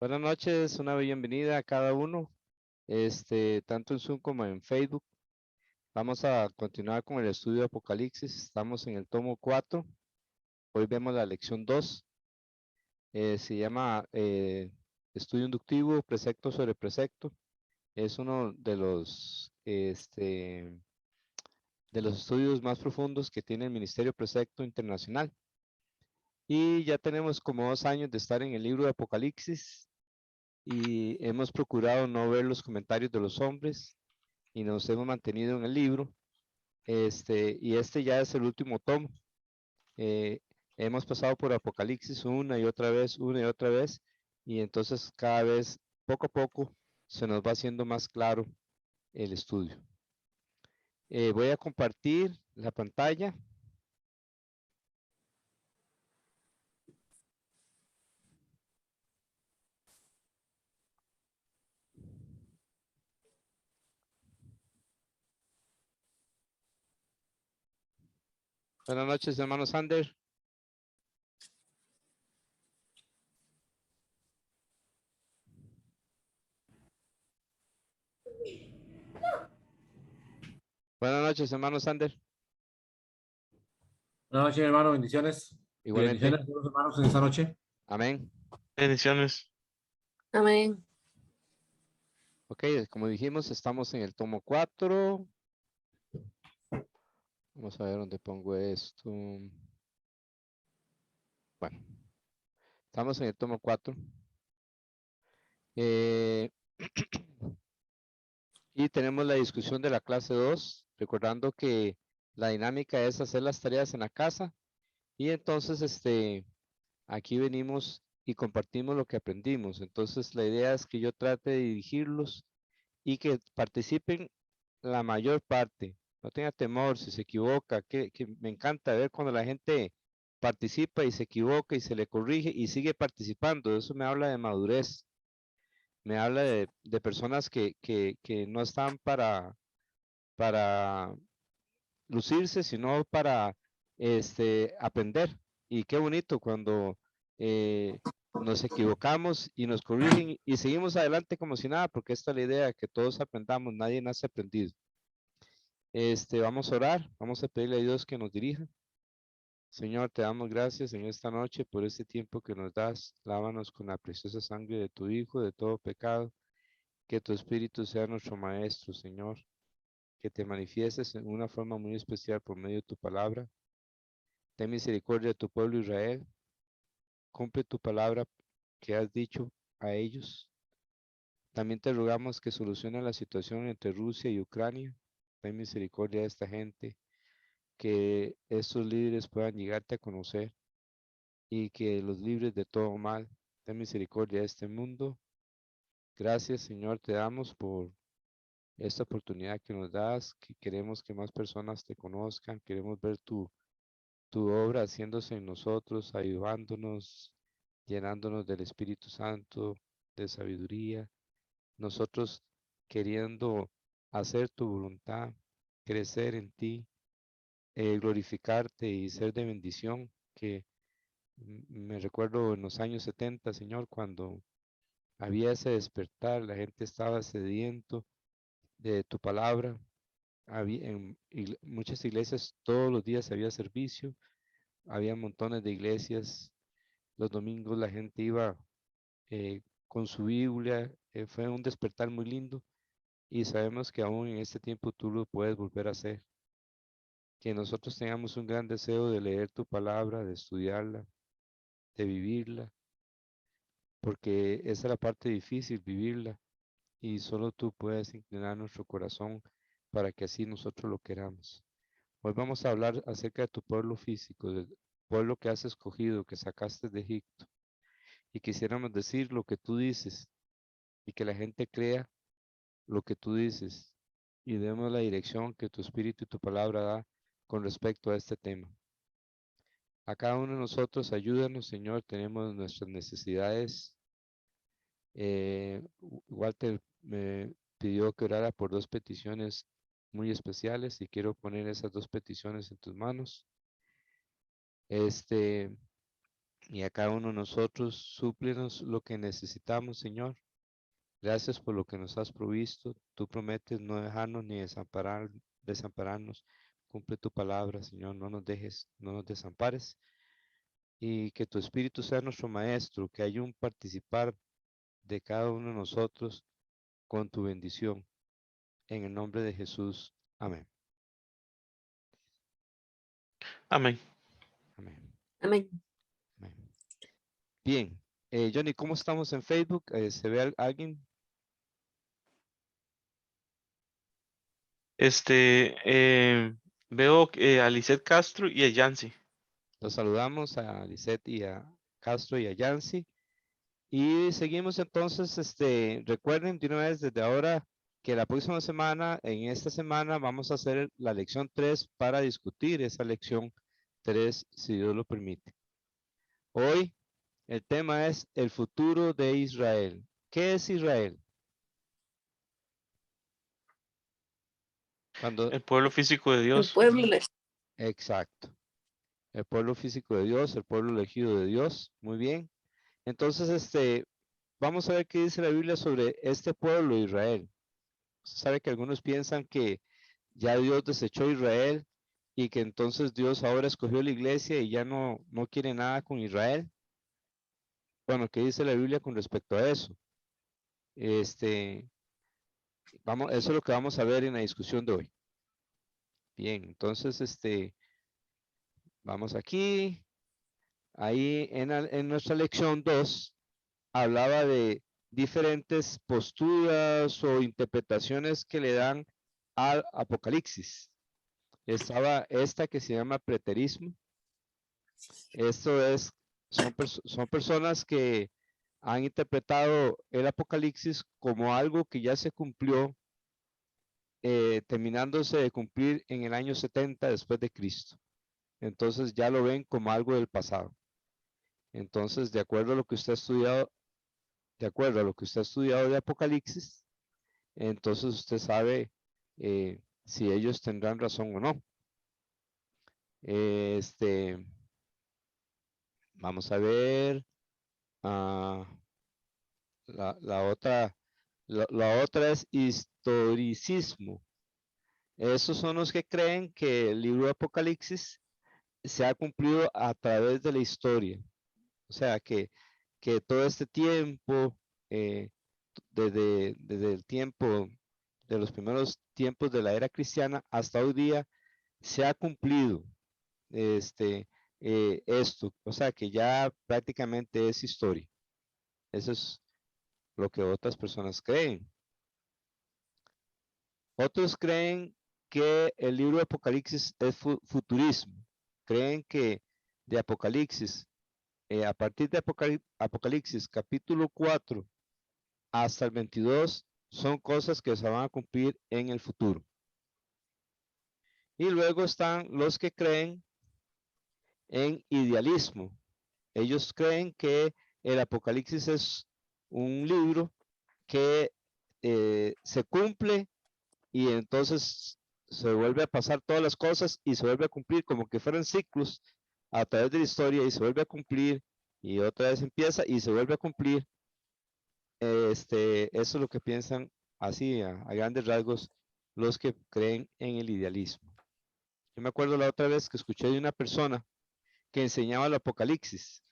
Buenas noches, una bienvenida a cada uno, tanto en Zoom como en Facebook. Vamos a continuar con el estudio de Apocalipsis. Estamos en el tomo 4. Hoy vemos la lección 2. Se llama Estudio Inductivo, Precepto sobre Precepto. Es uno de los estudios más profundos que tiene el Ministerio Precepto Internacional. Y ya tenemos como 2 años de estar en el libro de Apocalipsis y hemos procurado no ver los comentarios de los hombres y nos hemos mantenido en el libro. Y este ya es el último tomo. Eh, Hemos pasado por Apocalipsis una y otra vez, y entonces cada vez, poco a poco, se nos va haciendo más claro el estudio. Voy a compartir la pantalla. Buenas noches, hermano Sander. Buenas noches, hermano Sander. Buenas noches, hermano, bendiciones. Igualmente. Bendiciones a todos los hermanos en esta noche. Amén. Bendiciones. Amén. Ok, como dijimos, estamos en el tomo 4. Vamos a ver dónde pongo esto. Bueno, estamos en el tomo 4. Y tenemos la discusión de la clase 2, recordando que la dinámica es hacer las tareas en la casa. Y entonces, aquí venimos y compartimos lo que aprendimos. Entonces, la idea es que yo trate de dirigirlos y que participen la mayor parte. No tenga temor si se equivoca, que me encanta ver cuando la gente participa y se equivoca y se le corrige y sigue participando. Eso me habla de madurez, me habla de personas que no están para lucirse, sino para aprender. Y qué bonito cuando nos equivocamos y nos corrigen y seguimos adelante como si nada, porque esta es la idea, que todos aprendamos, nadie nace aprendido. Vamos a orar, vamos a pedirle a Dios que nos dirija. Señor, te damos gracias en esta noche por este tiempo que nos das. Lávanos con la preciosa sangre de tu Hijo, de todo pecado. Que tu Espíritu sea nuestro Maestro, Señor. Que te manifiestes en una forma muy especial por medio de tu palabra. Ten misericordia de tu pueblo Israel. Cumple tu palabra que has dicho a ellos. También te rogamos que solucione la situación entre Rusia y Ucrania. Ten misericordia de esta gente. Que estos líderes puedan llegarte a conocer y que los libres de todo mal. Ten misericordia de este mundo. Gracias, Señor, te damos por esta oportunidad que nos das, que queremos que más personas te conozcan, queremos ver tu obra haciéndose en nosotros, ayudándonos, llenándonos del Espíritu Santo, de sabiduría, nosotros queriendo hacer tu voluntad, crecer en ti, glorificarte y ser de bendición, que me recuerdo en los años 70, Señor, cuando había ese despertar, la gente estaba sediento de tu palabra. En muchas iglesias todos los días había servicio, había montones de iglesias, los domingos la gente iba con su Biblia, fue un despertar muy lindo y sabemos que aún en este tiempo tú lo puedes volver a hacer. Que nosotros tengamos un gran deseo de leer tu palabra, de estudiarla, de vivirla, porque esa es la parte difícil, vivirla, y solo tú puedes inclinar nuestro corazón para que así nosotros lo queramos. Hoy vamos a hablar acerca de tu pueblo físico, del pueblo que has escogido, que sacaste de Egipto, y quisiéramos decir lo que tú dices y que la gente crea lo que tú dices y demos la dirección que tu espíritu y tu palabra da con respecto a este tema. A cada uno de nosotros, ayúdanos, Señor, tenemos nuestras necesidades. Walter me pidió que orara por 2 peticiones muy especiales y quiero poner esas 2 peticiones en tus manos. Y a cada uno de nosotros, súplenos lo que necesitamos, Señor. Gracias por lo que nos has provisto. Tú prometes no dejarnos ni desampararnos. Cumple tu palabra, Señor. No nos dejes, no nos desampares. Y que tu Espíritu sea nuestro Maestro, que haya un participar de cada uno de nosotros con tu bendición. En el nombre de Jesús. Amén. Amén. Amén. Amén. Amén. Bien. Johnny, ¿cómo estamos en Facebook? ¿Se ve alguien? Veo a Lisette Castro y a Yancy. Los saludamos a Lisette y a Castro y a Yancy. Y seguimos entonces, recuerden de una vez desde ahora que la próxima semana, en esta semana, vamos a hacer la lección 3 para discutir esa lección 3, si Dios lo permite. Hoy el tema es el futuro de Israel. ¿Qué es Israel? Cuando, El pueblo físico de El Dios. pueblo le exacto. El pueblo físico de Dios, el pueblo elegido de Dios. Muy bien. Entonces, vamos a ver qué dice la Biblia sobre este pueblo de Israel. Usted sabe que algunos piensan que ya Dios desechó a Israel y que entonces Dios ahora escogió la iglesia y ya no quiere nada con Israel. Bueno, ¿qué dice la Biblia con respecto a eso? Eso es lo que vamos a ver en la discusión de hoy. Bien, entonces, vamos aquí. Ahí en nuestra lección 2 hablaba de diferentes posturas o interpretaciones que le dan al Apocalipsis. Estaba esta que se llama preterismo. Esto es, son personas que han interpretado el Apocalipsis como algo que ya se cumplió, terminándose de cumplir en el año 70 después de Cristo. Entonces ya lo ven como algo del pasado. Entonces, de acuerdo a lo que usted ha estudiado, de acuerdo a lo que usted ha estudiado de Apocalipsis, entonces usted sabe si ellos tendrán razón o no. Vamos a ver. La otra es historicismo. Esos son los que creen que el libro de Apocalipsis se ha cumplido a través de la historia. O sea, que todo este tiempo, desde el tiempo de los primeros tiempos de la era cristiana hasta hoy día, se ha cumplido esto. O sea, que ya prácticamente es historia. Eso es lo que otras personas creen. Otros creen que el libro de Apocalipsis es futurismo. Creen que de Apocalipsis, a partir de Apocalipsis capítulo 4 hasta el 22, son cosas que se van a cumplir en el futuro. Y luego están los que creen en idealismo. Ellos creen que el Apocalipsis es un libro que se cumple y entonces se vuelve a pasar todas las cosas y se vuelve a cumplir como que fueran ciclos a través de la historia y se vuelve a cumplir y otra vez empieza y se vuelve a cumplir. Eso es lo que piensan así a grandes rasgos los que creen en el idealismo. Yo me acuerdo la otra vez que escuché de una persona que enseñaba el Apocalipsis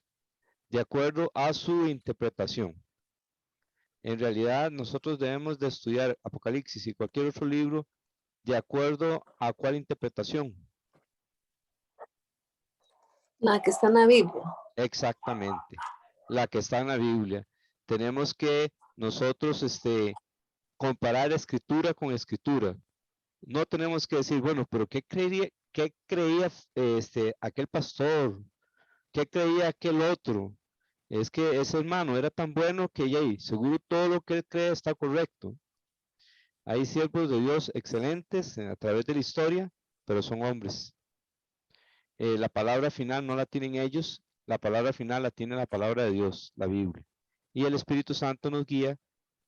de acuerdo a su interpretación. En realidad nosotros debemos de estudiar Apocalipsis y cualquier otro libro de acuerdo a cuál interpretación. la que está en la Biblia. Exactamente, la que está en la Biblia. Tenemos que nosotros comparar escritura con escritura. No tenemos que decir, bueno, pero qué creía aquel pastor? ¿Qué creía aquel otro? Es que ese hermano era tan bueno que seguro todo lo que él cree está correcto. Hay siervos de Dios excelentes a través de la historia, pero son hombres. La palabra final no la tienen ellos, la palabra final la tiene la palabra de Dios, la Biblia. Y el Espíritu Santo nos guía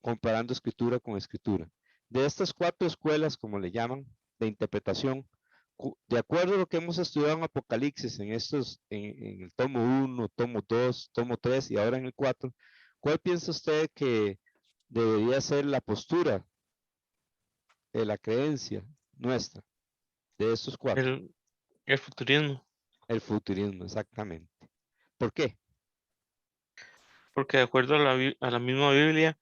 comparando escritura con escritura. De estas 4 escuelas, como le llaman, de interpretación, de acuerdo a lo que hemos estudiado en Apocalipsis, en el tomo 1, tomo 2, tomo 3 y ahora en el 4, ¿cuál piensa usted que debería ser la postura de la creencia nuestra de estos 4? El futurismo. El futurismo, exactamente. ¿Por qué? Porque de acuerdo a a la misma Biblia,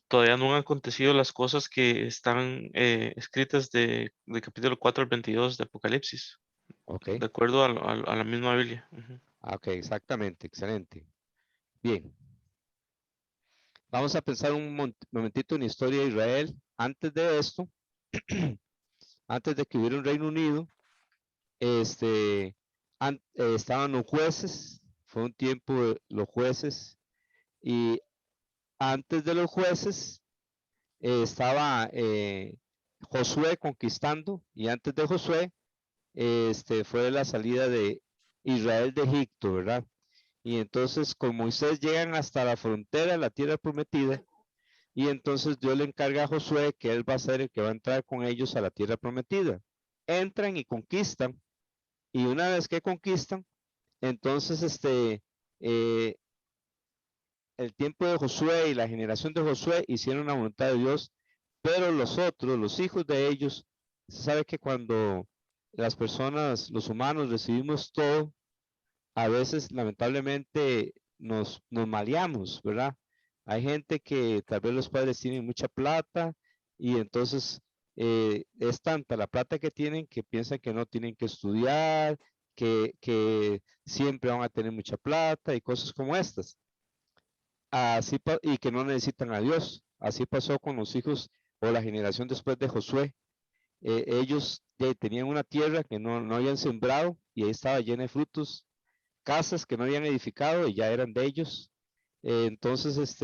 todavía no han acontecido las cosas que están escritas de capítulo 4 al 22 de Apocalipsis, Ok. de acuerdo a la misma Biblia. Ujú. Ok, exactamente, excelente. Bien. Vamos a pensar un momentito en la historia de Israel. Antes de esto, antes de que hubiera un Reino Unido, estaban los jueces, fue un tiempo de los jueces, y antes de los jueces estaba Josué conquistando, y antes de Josué fue la salida de Israel de Egipto, ¿verdad? Y entonces con Moisés llegan hasta la frontera de la tierra prometida, y entonces Dios le encarga a Josué que él va a ser el que va a entrar con ellos a la tierra prometida. Entran y conquistan, y una vez que conquistan, entonces eh, el tiempo de Josué y la generación de Josué hicieron la voluntad de Dios, pero los otros, los hijos de ellos, se sabe que cuando las personas, los humanos recibimos todo, a veces lamentablemente nos maleamos, ¿verdad? Hay gente que tal vez los padres tienen mucha plata y entonces es tanta la plata que tienen que piensan que no tienen que estudiar, que siempre van a tener mucha plata y cosas como estas. Y que no necesitan a Dios. Así pasó con los hijos o la generación después de Josué. Ellos tenían una tierra que no habían sembrado y ahí estaba llena de frutos, casas que no habían edificado y ya eran de ellos. Entonces,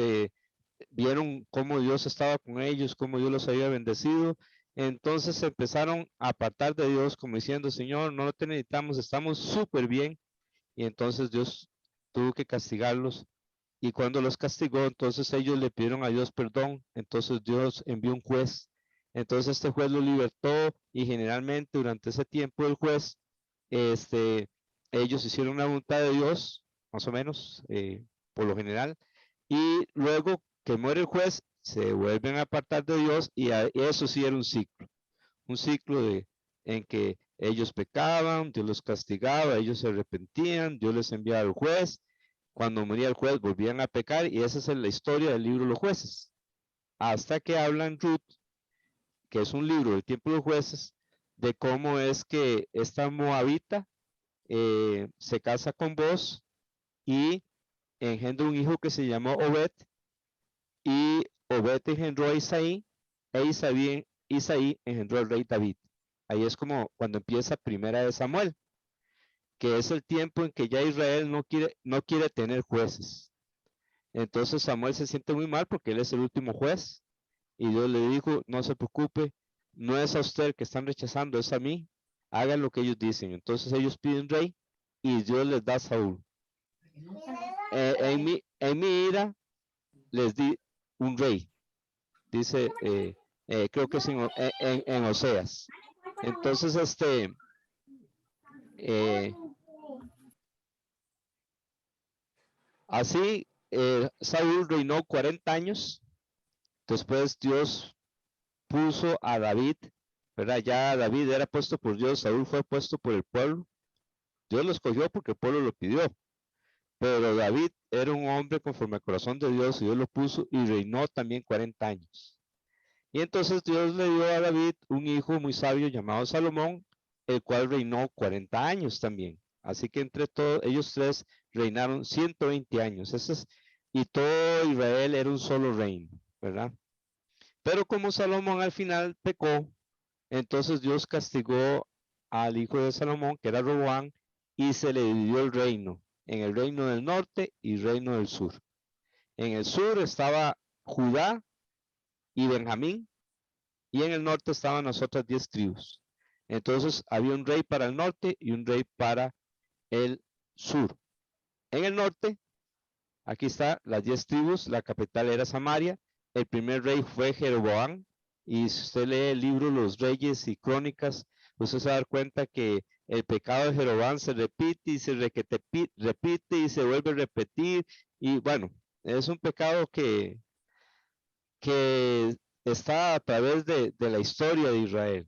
vieron cómo Dios estaba con ellos, cómo Dios los había bendecido. Entonces se empezaron a apartar de Dios como diciendo, Señor, no te necesitamos, estamos súper bien. Y entonces Dios tuvo que castigarlos. Y cuando los castigó, entonces ellos le pidieron a Dios perdón. Entonces Dios envió un juez. Entonces este juez los libertó y generalmente durante ese tiempo el juez, ellos hicieron la voluntad de Dios, más o menos, por lo general. Y luego que muere el juez, se vuelven a apartar de Dios y eso sí era un ciclo en que ellos pecaban, Dios los castigaba, ellos se arrepentían, Dios les enviaba al juez. Cuando moría el juez volvían a pecar y esa es la historia del libro de los jueces. Hasta que hablan Ruth, que es un libro del tiempo de los jueces, de cómo es que esta moabita se casa con Boaz y engendra un hijo que se llamó Obed, y Obed engendró a Isaí, e Isaí engendró al rey David. Ahí es como cuando empieza Primera de Samuel, que es el tiempo en que ya Israel no quiere tener jueces. Entonces Samuel se siente muy mal porque él es el último juez y Dios le dijo, no se preocupe, no es a usted que están rechazando, es a mí, hagan lo que ellos dicen. Entonces ellos piden rey y Dios les da a Saúl. En mi ira les di un rey, dice, creo que es en Oseas. Entonces, así, Saúl reinó 40 años. Después Dios puso a David, ¿verdad? Ya David era puesto por Dios, Saúl fue puesto por el pueblo. Dios lo escogió porque el pueblo lo pidió. Pero David era un hombre conforme al corazón de Dios y Dios lo puso y reinó también 40 años. Y entonces Dios le dio a David un hijo muy sabio llamado Salomón, el cual reinó 40 años también. Así que entre todos, ellos tres reinaron 120 años. Y todo Israel era un solo reino, ¿verdad? Pero como Salomón al final pecó, entonces Dios castigó al hijo de Salomón, que era Roboam, y se le dividió el reino, en el reino del norte y reino del sur. En el sur estaba Judá y Benjamín, y en el norte estaban las otras 10 tribus. Entonces había un rey para el norte y un rey para el sur. En el norte, aquí está las 10 tribus, la capital era Samaria, el primer rey fue Jeroboam, Y si usted lee el libro Los Reyes y Crónicas, usted se va a dar cuenta que el pecado de Jeroboam se repite y se repite y se vuelve a repetir. Y bueno, es un pecado que está a través de la historia de Israel.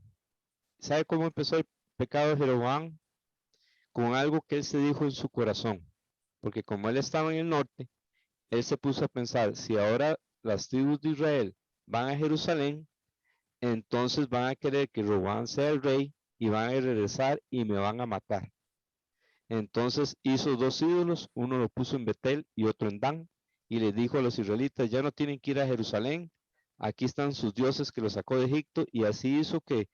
¿Sabe cómo empezó el pecado de Jeroboam? Con algo que él se dijo en su corazón. Porque como él estaba en el norte, él se puso a pensar, si ahora las tribus de Israel van a Jerusalén, entonces van a querer que Roboam sea el rey y van a regresar y me van a matar. Entonces hizo dos ídolos, uno lo puso en Betel y otro en Dan, y le dijo a los israelitas, ya no tienen que ir a Jerusalén, aquí están sus dioses que los sacó de Egipto, y así hizo que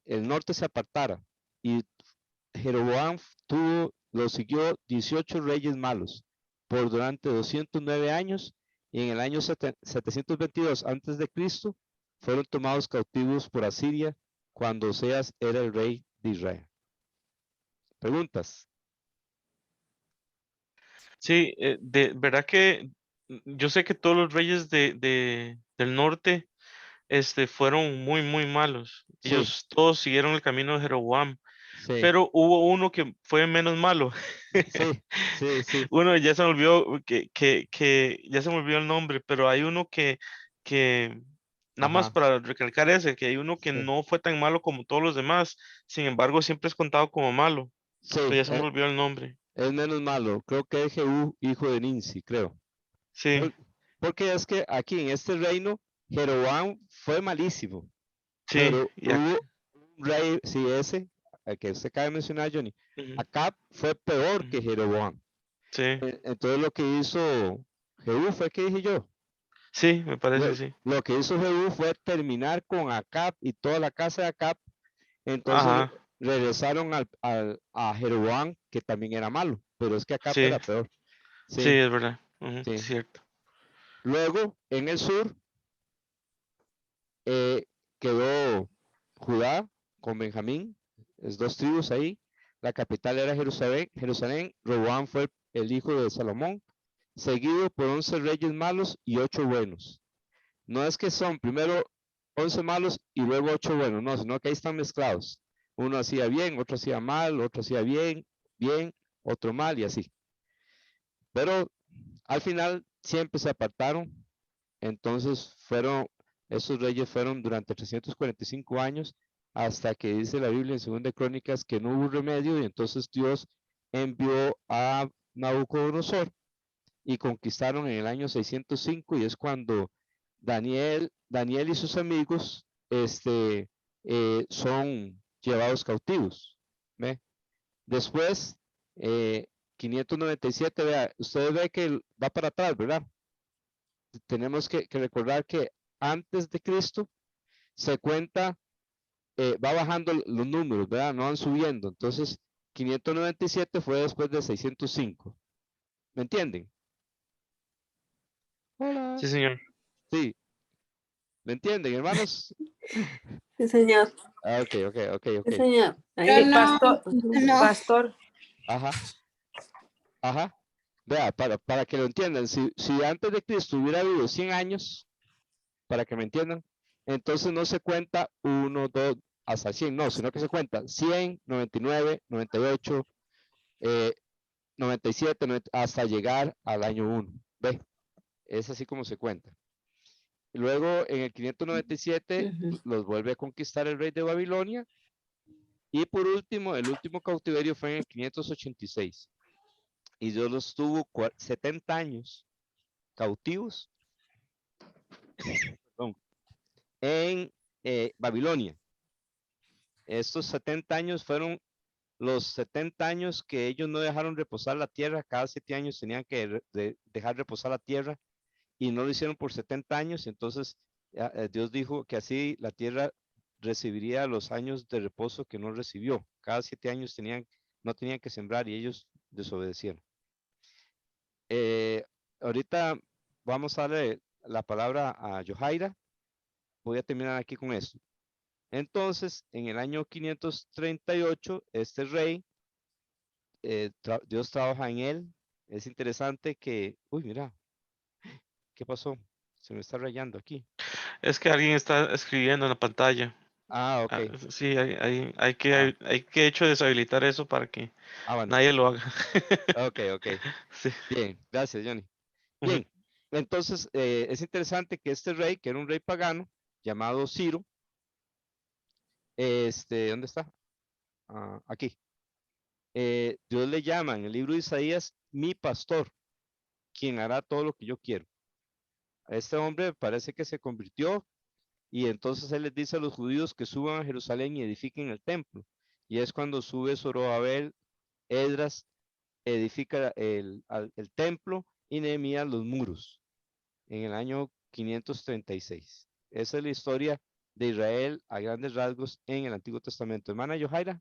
el norte se apartara. Y Jeroboam lo siguió 18 reyes malos por durante 209 años, y en el año 722 antes de Cristo fueron tomados cautivos por Asiria cuando Oseas era el rey de Israel. ¿Preguntas? Sí, verdad que yo sé que todos los reyes del norte fueron muy, muy malos. Sí, Ellos todos siguieron el camino de Jeroboam, sí, pero hubo uno que fue menos malo. sí, sí, sí. Uno ya se me olvidó que ya se me olvidó el nombre, pero hay uno que nada más Ajá, para recalcar ese, que hay uno que sí, no fue tan malo como todos los demás, sin embargo siempre es contado como malo, sí, pero ya se me olvidó el nombre. es menos malo. Creo que es Jehú, hijo de Ninsi, creo. Sí, Por- Porque es que aquí en este reino, Jeroboam fue malísimo, sí, pero hubo un rey, sí, ese, al que usted acaba de mencionar, Johnny, ujú, Acab fue peor que ujú, Jeroboam. sí, Entonces lo que hizo Jehú fue que dije yo, sí, me parece, lo, sí. lo que hizo Jehú fue terminar con Acab y toda la casa de Acab. Entonces Ajá, regresaron a Jeroboam, que también era malo, pero es que Acab sí, era peor. sí, Sí, es verdad, ujú, sí. cierto. Luego, en el sur, eh, quedó Judá con Benjamín, es dos tribus ahí. La capital era Jerusalén. Roboam fue el hijo de Salomón, seguido por 11 reyes malos y 8 buenos. No es que son primero 11 malos y luego 8 buenos, no, sino que ahí están mezclados. Uno hacía bien, otro hacía mal, otro hacía bien, bien, otro mal y así. Pero al final siempre se apartaron. Entonces esos reyes fueron durante 345 años hasta que dice la Biblia en 2 Crónicas que no hubo remedio, y entonces Dios envió a Nabucodonosor y conquistaron en el año 605, y es cuando Daniel y sus amigos son llevados cautivos. ¿Ve? Después, 597, vea, usted ve que va para atrás, ¿verdad? Tenemos que recordar que antes de Cristo se cuenta, va bajando los números, ¿verdad? No van subiendo. Entonces, 597 fue después de 605. ¿Me entienden? Hola. Sí, señor. Sí, ¿me entienden, hermanos? Sí, señor. Ah, ok, ok, ok, ok. Sí, señor. Yo Ahí, no, no. pastor. Ajá, ajá. Vea, para que lo entiendan, si antes de Cristo hubiera habido 100 años, para que me entiendan, entonces no se cuenta 1, 2, hasta 100, no, sino que se cuenta 100, 99, 98, 97, hasta llegar al año 1. Ve, es así como se cuenta. Luego, en el 597, Ujú. los vuelve a conquistar el rey de Babilonia. Y por último, el último cautiverio fue en el 586. Y Dios los tuvo 70 años cautivos, perdón, en Babilonia. Estos 70 años fueron los 70 años que ellos no dejaron reposar la tierra. Cada 7 años tenían que dejar reposar la tierra, y no lo hicieron por 70 años. Entonces Dios dijo que así la tierra recibiría los años de reposo que no recibió. Cada 7 años no tenían que sembrar, y ellos desobedecieron. Ahorita vamos a darle la palabra a Johaira. Voy a terminar aquí con esto. Entonces, en el año 538, este rey, Dios trabaja en él. Es interesante que, uy, mira, ¿qué pasó? Se me está rayando aquí. Es que alguien está escribiendo en la pantalla. Ah, Ah, ok. sí, hay Ah, que de hecho deshabilitar eso para que bueno. nadie lo haga. Ok, ok. Sí. Bien, gracias, Johnny. Ujú. Bien, entonces es interesante que este rey, que era un rey pagano, llamado Ciro, ¿dónde está? Ah, aquí. Dios le llama en el libro de Isaías mi pastor, quien hará todo lo que yo quiero. Este hombre parece que se convirtió y entonces él les dice a los judíos que suban a Jerusalén y edifiquen el templo. Y es cuando sube Zorobabel, Esdras, edifica el templo y Nehemías los muros en el año 536. Esa es la historia de Israel a grandes rasgos en el Antiguo Testamento. Hermana Yohaira.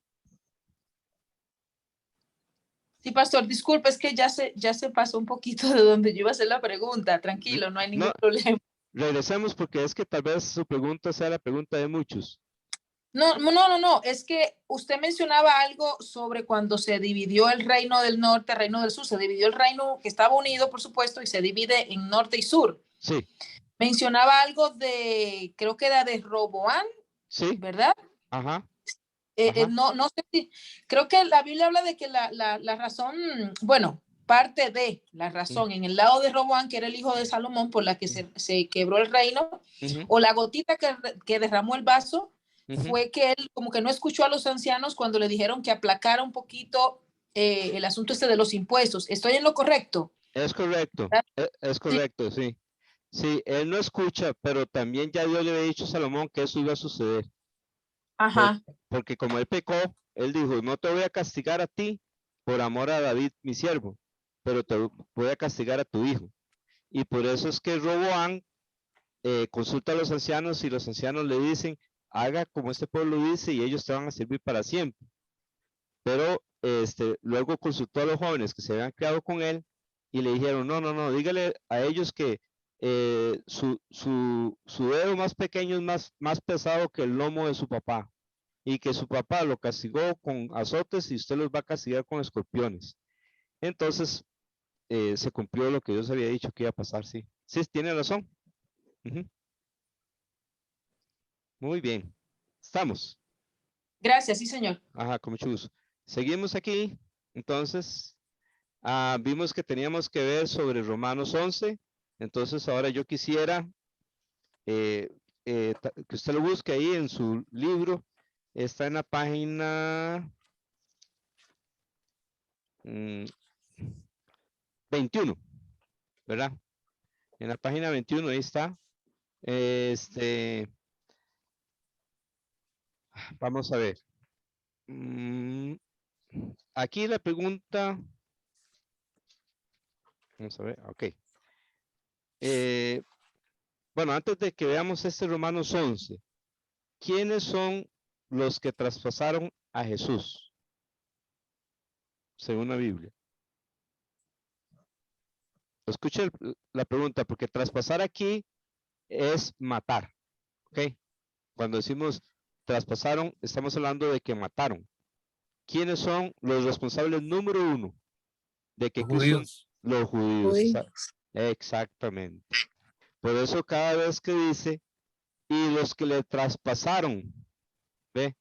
Sí, pastor, disculpe, es que ya se pasó un poquito de donde yo iba a hacer la pregunta. Tranquilo, no hay ningún No, problema. regresemos porque es que tal vez su pregunta sea la pregunta de muchos. No. Es que usted mencionaba algo sobre cuando se dividió el reino del norte, el reino del sur. Se dividió el reino que estaba unido, por supuesto, y se divide en norte y sur. Sí, Mencionaba algo de, creo que era de Roboán, sí, ¿verdad? ajá, ajá, No sé si, creo que la Biblia habla de que la razón, bueno, parte de la mm, razón en el lado de Roboán, que era el hijo de Salomón, por la que mm, se quebró el reino, ujú, o la gotita que derramó el vaso, ujú. fue que él como que no escuchó a los ancianos cuando le dijeron que aplacara un poquito el asunto este de los impuestos. ¿Estoy en lo correcto? Es correcto, ¿Verdad? es Sí. correcto, sí. Sí, él no escucha, pero también ya Dios le había dicho a Salomón que eso iba a suceder. Por- Ajá. porque como él pecó, él dijo, no te voy a castigar a ti por amor a David, mi siervo, pero te voy a castigar a tu hijo. Y por eso es que Roboán consulta a los ancianos y los ancianos le dicen, haga como este pueblo dice y ellos te van a servir para siempre. Pero luego consultó a los jóvenes que se habían criado con él y le dijeron, no, dígale a ellos que su dedo más pequeño es más pesado que el lomo de su papá y que su papá lo castigó con azotes y usted los va a castigar con escorpiones. Entonces se cumplió lo que Dios había dicho que iba a pasar, sí. Sí, tiene razón. Ujú. Muy bien. Estamos. Gracias, sí, señor. Ajá, con mucho gusto. Seguimos aquí. Entonces, vimos que teníamos que ver sobre Romanos 11. Entonces, ahora yo quisiera eh, que usted lo busque ahí en su libro. Está en la página 21, ¿verdad? En la página 21, ahí está. Vamos a ver. Aquí la pregunta, vamos a ver, ok. Bueno, antes de que veamos este Romanos 11, ¿quiénes son los que traspasaron a Jesús? Según la Biblia. Escuche la pregunta, porque traspasar aquí es matar, ¿ok? Cuando decimos traspasaron, estamos hablando de que mataron. ¿Quiénes son los responsables número uno de que Los Cristo, judíos. los judíos, Uy. exactamente? Por eso cada vez que dice, y los que le traspasaron, ¿ve?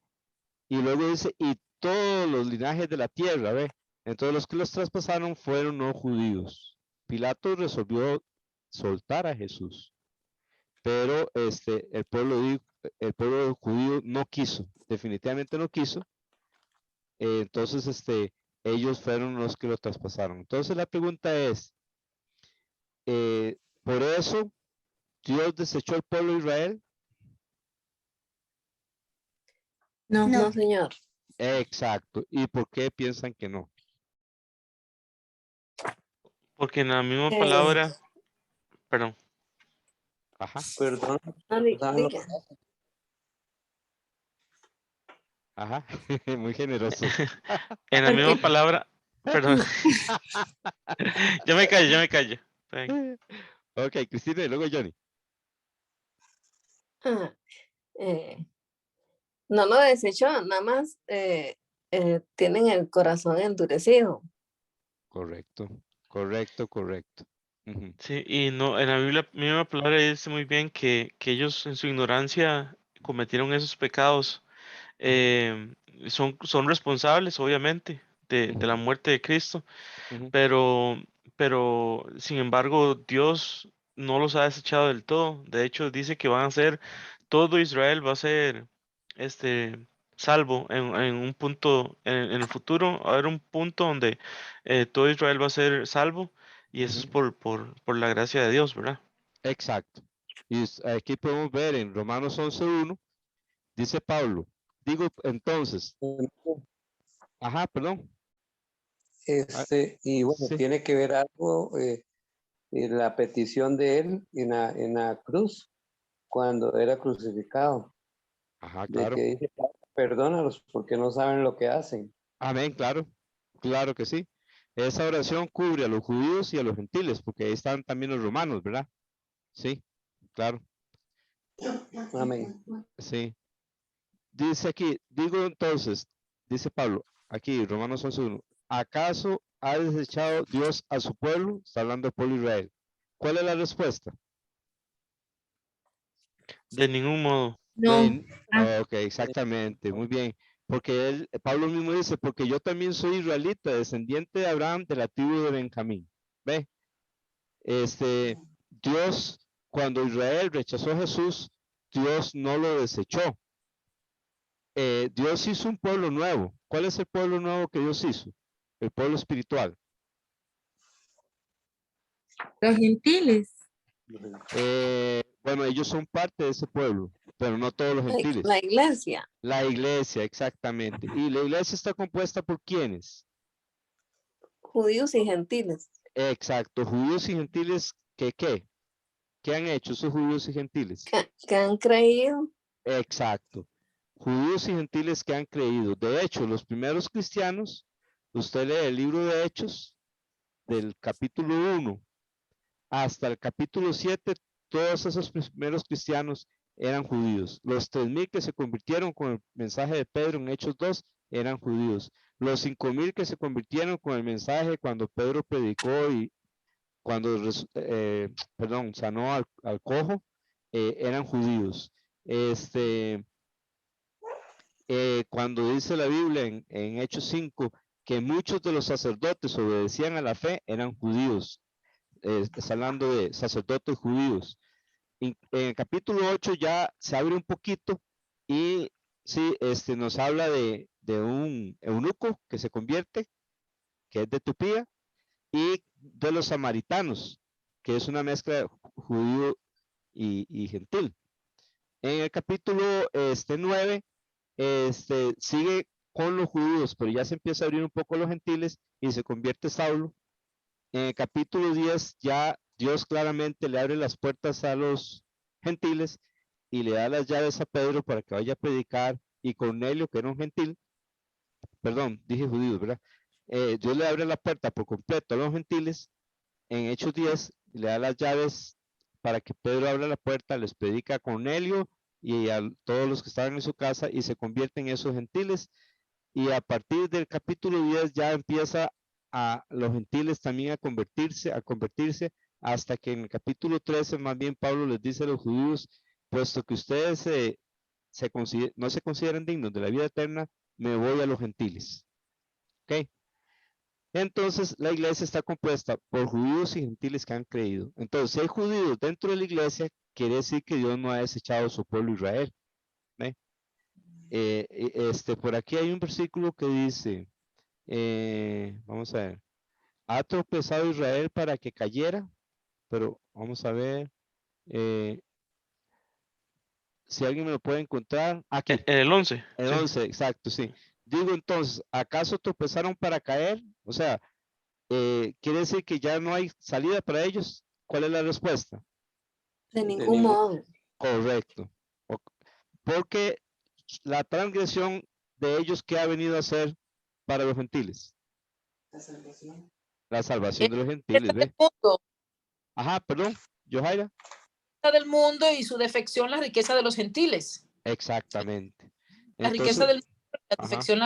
Y luego dice, y todos los linajes de la tierra, ¿ve? Entonces los que los traspasaron fueron no judíos. Pilato resolvió soltar a Jesús, pero el pueblo judío no quiso, definitivamente no quiso. Entonces, ellos fueron los que lo traspasaron. Entonces la pregunta es, por eso Dios desechó al pueblo de Israel. No, señor. Exacto. ¿Y por qué piensan que no? Porque en la misma Eh, palabra, perdón, Ajá, Perdón, diga. ajá. Muy generoso. en la misma palabra, perdón, ya me callo. Está bien. Ok, Cristina y luego Johnny. Ah, no lo desechó, nada más tienen el corazón endurecido. Correcto, correcto, correcto. Ujú, Sí, y no, en la Biblia misma palabra dice muy bien que ellos en su ignorancia cometieron esos pecados. em, son responsables, obviamente, de la ujú, muerte de Cristo, ujú. pero, pero sin embargo, Dios no los ha desechado del todo. De hecho, dice que van a ser, todo Israel va a ser este salvo en un punto, en el futuro, va a haber un punto donde todo Israel va a ser salvo, y eso es Ujú. por la gracia de Dios, ¿verdad? Exacto. Y aquí podemos ver en Romanos 11:1, dice Pablo, digo entonces, ajá, perdón, ah, Y bueno, sí, tiene que ver algo la petición de él en la cruz, cuando era crucificado, ajá, de que claro, dice, "Padre, perdónalos porque no saben lo que hacen". amén, claro, claro que sí. Esa oración cubre a los judíos y a los gentiles, porque ahí están también los romanos, ¿verdad? Sí, claro, Amén. sí. Dice aquí, digo entonces, dice Pablo, aquí, Romanos 11:1, ¿acaso ha desechado Dios a su pueblo? Está hablando del pueblo de Israel. ¿Cuál es la respuesta? De ningún modo. No. Ok, exactamente, muy bien. Porque él, Pablo mismo dice, porque yo también soy israelita, descendiente de Abraham, de la tribu de Benjamín. ¿Ve? Dios, cuando Israel rechazó a Jesús, Dios no lo desechó. Dios hizo un pueblo nuevo. ¿Cuál es el pueblo nuevo que Dios hizo? El pueblo espiritual. Los gentiles. Bueno, ellos son parte de ese pueblo, pero no todos los La gentiles. iglesia, La iglesia, exactamente. ¿Y la iglesia está compuesta por quiénes? judíos y gentiles, Exacto, judíos y gentiles, ¿qué? ¿Qué han hecho esos judíos y gentiles? que han creído. Exacto, judíos y gentiles que han creído. De hecho, los primeros cristianos, usted lee el libro de Hechos, del capítulo 1 hasta el capítulo 7, todos esos primeros cristianos eran judíos. Los 3000 que se convirtieron con el mensaje de Pedro en Hechos 2 eran judíos. Los 5000 que se convirtieron con el mensaje cuando Pedro predicó y cuando, perdón, sanó al cojo, eran judíos. Este, cuando dice la Biblia en Hechos 5 que muchos de los sacerdotes obedecían a la fe, eran judíos. Está hablando de sacerdotes judíos. En el capítulo 8 ya se abre un poquito y sí, nos habla de un eunuco que se convierte, que es de Tupía, y de los samaritanos, que es una mezcla de judío y gentil. En el capítulo 9, sigue con los judíos, pero ya se empieza a abrir un poco los gentiles y se convierte Saulo. En el capítulo 10 ya Dios claramente le abre las puertas a los gentiles y le da las llaves a Pedro para que vaya a predicar, y Cornelio, que era un gentil, perdón, dije judíos, ¿verdad? Dios le abre la puerta por completo a los gentiles en Hechos 10, le da las llaves para que Pedro abra la puerta, les predica a Cornelio y a todos los que estaban en su casa y se convierten en esos gentiles. Y a partir del capítulo 10 ya empieza a los gentiles también a convertirse, hasta que en el capítulo 13 más bien Pablo les dice a los judíos, puesto que ustedes no se consideran dignos de la vida eterna, me voy a los gentiles. ¿Ok? Entonces, la iglesia está compuesta por judíos y gentiles que han creído. Entonces, si hay judíos dentro de la iglesia, quiere decir que Dios no ha desechado a su pueblo Israel. ¿Ve? Por aquí hay un versículo que dice, vamos a ver, ha tropezado Israel para que cayera, pero vamos a ver, eh, si alguien me lo puede encontrar, aquí, El 11, el sí. 11, exacto, sí. Digo entonces, ¿acaso tropezaron para caer? O sea, quiere decir que ya no hay salida para ellos. ¿Cuál es la respuesta? De De ningún ningún modo. Correcto. Porque la transgresión de ellos, ¿qué ha venido a ser para los gentiles? La salvación de los gentiles, Riqueza del ¿ve? mundo, Ajá, perdón, Johaira. del mundo y su defección, la riqueza de los gentiles. Exactamente. La riqueza Entonces, del mundo, la ajá, defección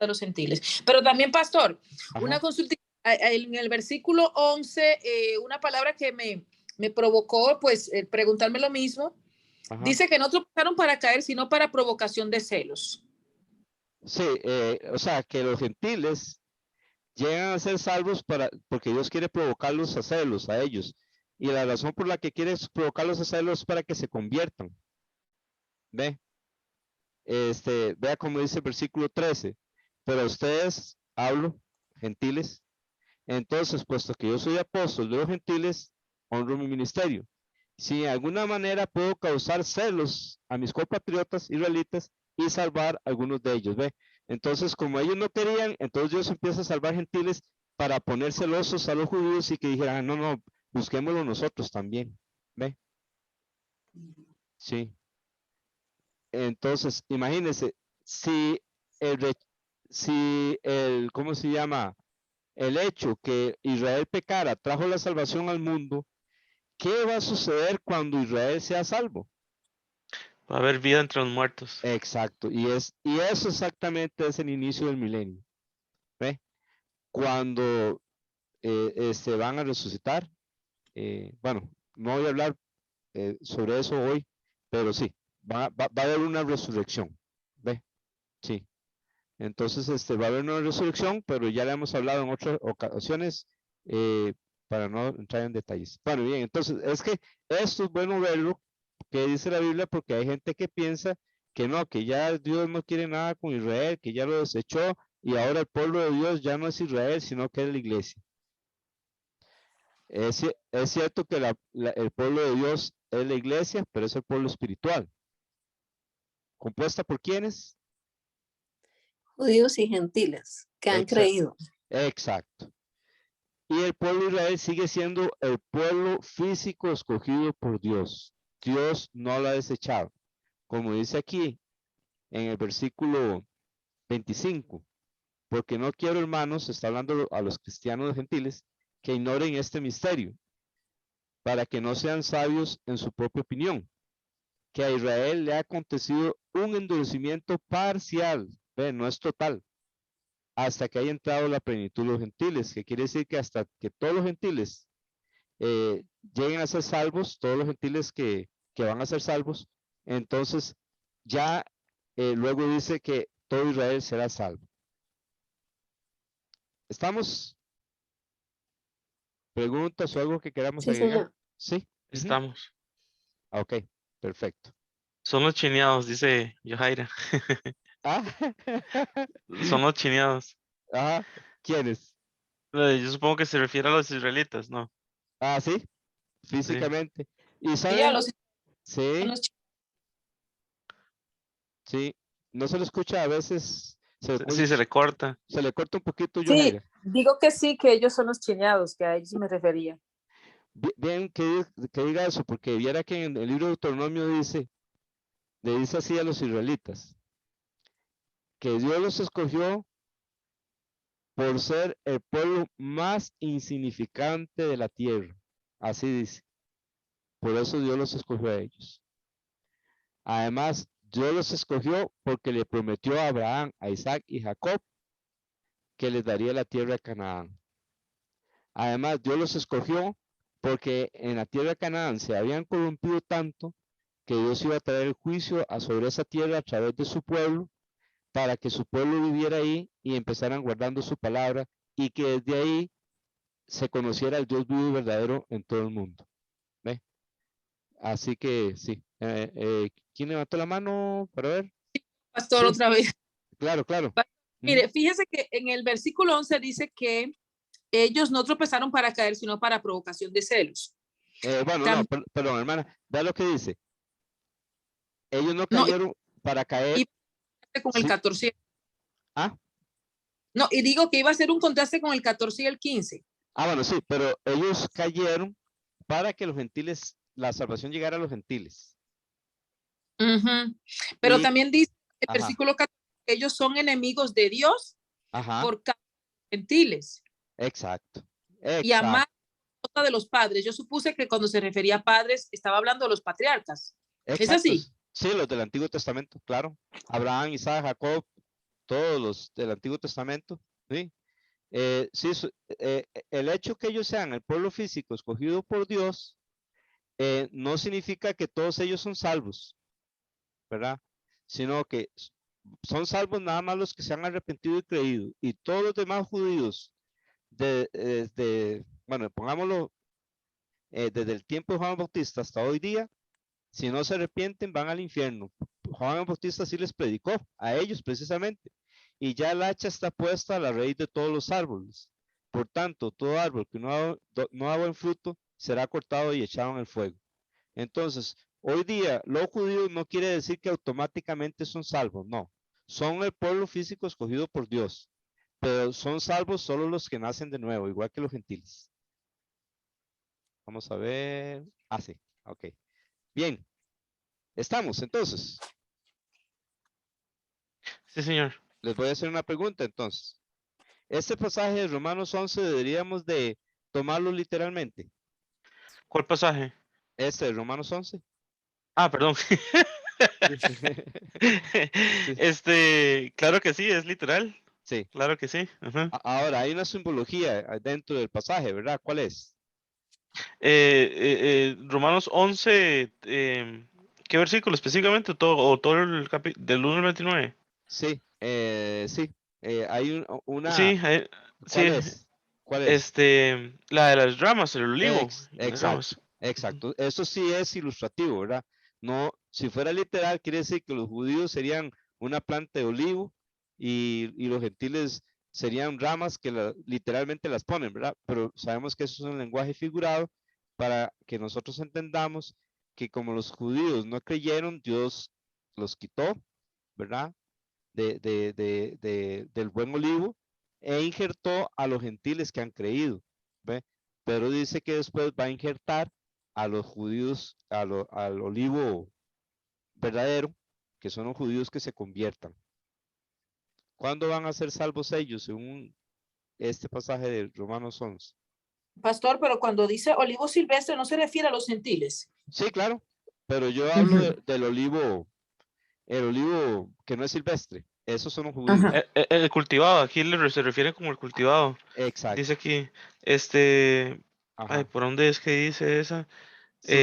de los gentiles. Pero también, pastor, una ajá. consulta. en el versículo 11, una palabra que me provocó, pues, preguntarme lo mismo. Ajá. Dice que no tropezaron para caer, sino para provocación de celos. Sí, o sea, que los gentiles llegan a ser salvos porque Dios quiere provocarlos a celos a ellos. Y la razón por la que quiere provocarlos a celos es para que se conviertan. ¿Ve? Vea como dice el versículo 13. Pero a ustedes hablo, gentiles. Entonces, puesto que yo soy apóstol de los gentiles, honro mi ministerio. Si de alguna manera puedo causar celos a mis compatriotas israelitas y salvar a algunos de ellos, ¿ve? Entonces, como ellos no querían, entonces Dios empieza a salvar gentiles para poner celosos a los judíos y que dijeran, no, no, busquémoslo nosotros también, ¿ve? Sí. Entonces, imagínense, ¿cómo se llama? El hecho que Israel pecara trajo la salvación al mundo, ¿qué va a suceder cuando Israel sea salvo? Va a haber vida entre los muertos. Exacto, y eso exactamente es el inicio del milenio. ¿Ve? Cuando van a resucitar, bueno, no voy a hablar sobre eso hoy, pero sí, va a haber una resurrección. ¿Ve? Sí. Entonces, va a haber una resurrección, pero ya le hemos hablado en otras ocasiones, para no entrar en detalles. Bueno, bien, entonces, es que esto es bueno verlo, que dice la Biblia, porque hay gente que piensa que no, que ya Dios no quiere nada con Israel, que ya lo desechó, y ahora el pueblo de Dios ya no es Israel, sino que es la iglesia. Es cierto que el pueblo de Dios es la iglesia, pero es el pueblo espiritual. ¿Compuesta por quiénes? Judíos y gentiles que han creído. Exacto. Y el pueblo de Israel sigue siendo el pueblo físico escogido por Dios. Dios no lo ha desechado. Como dice aquí en el versículo 25. Porque no quiero, hermanos, está hablando a los cristianos gentiles, que ignoren este misterio, para que no sean sabios en su propia opinión, que a Israel le ha acontecido un endurecimiento parcial, no es total, hasta que haya entrado la plenitud de los gentiles, que quiere decir que hasta que todos los gentiles lleguen a ser salvos, todos los gentiles que van a ser salvos, entonces ya luego dice que todo Israel será salvo. ¿Estamos? ¿Preguntas o algo que queramos Sí, agregar? señor. Sí. Estamos. Ok, perfecto. Son los chineados, dice Yohaira. Ah, Son los chineados. ah, ¿quiénes? Yo supongo que se refiere a los israelitas, ¿no? Ah, sí, Sí. físicamente. ¿Y Sí, a saben? los, Sí, los sí. No se lo escucha a veces. Sí, se le corta. Se le corta un poquito, Sí, Yohaira. digo que sí, que ellos son los chineados, que a ellos me refería. Bien que diga eso, porque viera que en el libro de Deuteronomio le dice así a los israelitas, que Dios los escogió por ser el pueblo más insignificante de la tierra. Así dice. Por eso Dios los escogió a ellos. Además, Dios los escogió porque le prometió a Abraham, a Isaac y Jacob que les daría la tierra de Canaán. Además, Dios los escogió porque en la tierra de Canaán se habían corrompido tanto que Dios iba a traer el juicio sobre esa tierra a través de su pueblo, para que su pueblo viviera ahí y empezaran guardando su palabra, y que desde ahí se conociera el Dios vivo y verdadero en todo el mundo. ¿Ve? Así que sí. ¿Quién levantó la mano para ver? pastor Sí. otra vez. Claro, claro. Mire, fíjese que en el versículo 11 dice que ellos no tropezaron para caer, sino para provocación de celos. Bueno, no, perdón, hermana, vea lo que dice. Ellos no No, cayeron para caer. y con Sí. el 14. Ah, No, y digo que iba a ser un contraste con el 14 y el 15. bueno, sí, pero ellos cayeron para que los gentiles, la salvación llegara a los gentiles. Pero Y, también dice el ajá, versículo 14 que ellos son enemigos de Dios ajá, por causa de los gentiles exacto, y amar exacto, de los padres. Yo supuse que cuando se refería a padres estaba hablando de los patriarcas. ¿Es exacto. así? Sí, los del Antiguo Testamento, claro. Abraham, Isaac, Jacob, todos los del Antiguo Testamento, sí. Sí, el hecho que ellos sean el pueblo físico escogido por Dios no significa que todos ellos son salvos, ¿verdad? Sino que son salvos nada más los que se han arrepentido y creído. Y todos los demás judíos, bueno, pongámoslo, desde el tiempo de Juan Bautista hasta hoy día, si no se arrepienten van al infierno. Juan Bautista sí les predicó a ellos precisamente. Y ya el hacha está puesta a la raíz de todos los árboles. Por tanto, todo árbol que no da buen fruto será cortado y echado en el fuego. Entonces, hoy día, los judíos no quiere decir que automáticamente son salvos, no. Son el pueblo físico escogido por Dios, pero son salvos solo los que nacen de nuevo, igual que los gentiles. Vamos a ver. Ah, sí, ok. Bien, estamos entonces. Sí, señor. Les voy a hacer una pregunta entonces. Este pasaje de Romanos 11 deberíamos de tomarlo literalmente. ¿Cuál pasaje? Este de Romanos 11. Ah, perdón. Sí. Claro que sí, es literal. Sí. Claro que sí. Ajá. Ahora, hay una simbología dentro del pasaje, ¿verdad? ¿Cuál es? Romanos 11, ¿qué versículo específicamente? ¿O todo el capítulo del 1 al 29? Sí, sí. Hay una. Sí, ¿Cuál sí, es? ¿Cuál es? la de las ramas, el olivo. y las Exacto, ramas. exacto. Eso sí es ilustrativo, ¿verdad? No, si fuera literal, quiere decir que los judíos serían una planta de olivo y los gentiles serían ramas que literalmente las ponen, ¿verdad? Pero sabemos que eso es un lenguaje figurado para que nosotros entendamos que como los judíos no creyeron, Dios los quitó, ¿verdad? Del buen olivo e injertó a los gentiles que han creído, ¿ve? Pero dice que después va a injertar a los judíos, al olivo verdadero, que son los judíos que se conviertan. ¿Cuándo van a ser salvos ellos, según este pasaje de Romanos 11? Pastor, pero cuando dice olivo silvestre no se refiere a los gentiles. Sí, claro, pero yo hablo del olivo, el olivo que no es silvestre. Esos son los judíos. Ajá. El cultivado, aquí se refiere como el cultivado. Exacto. Dice aquí, Ajá. ¿por dónde es que dice esa? Sí.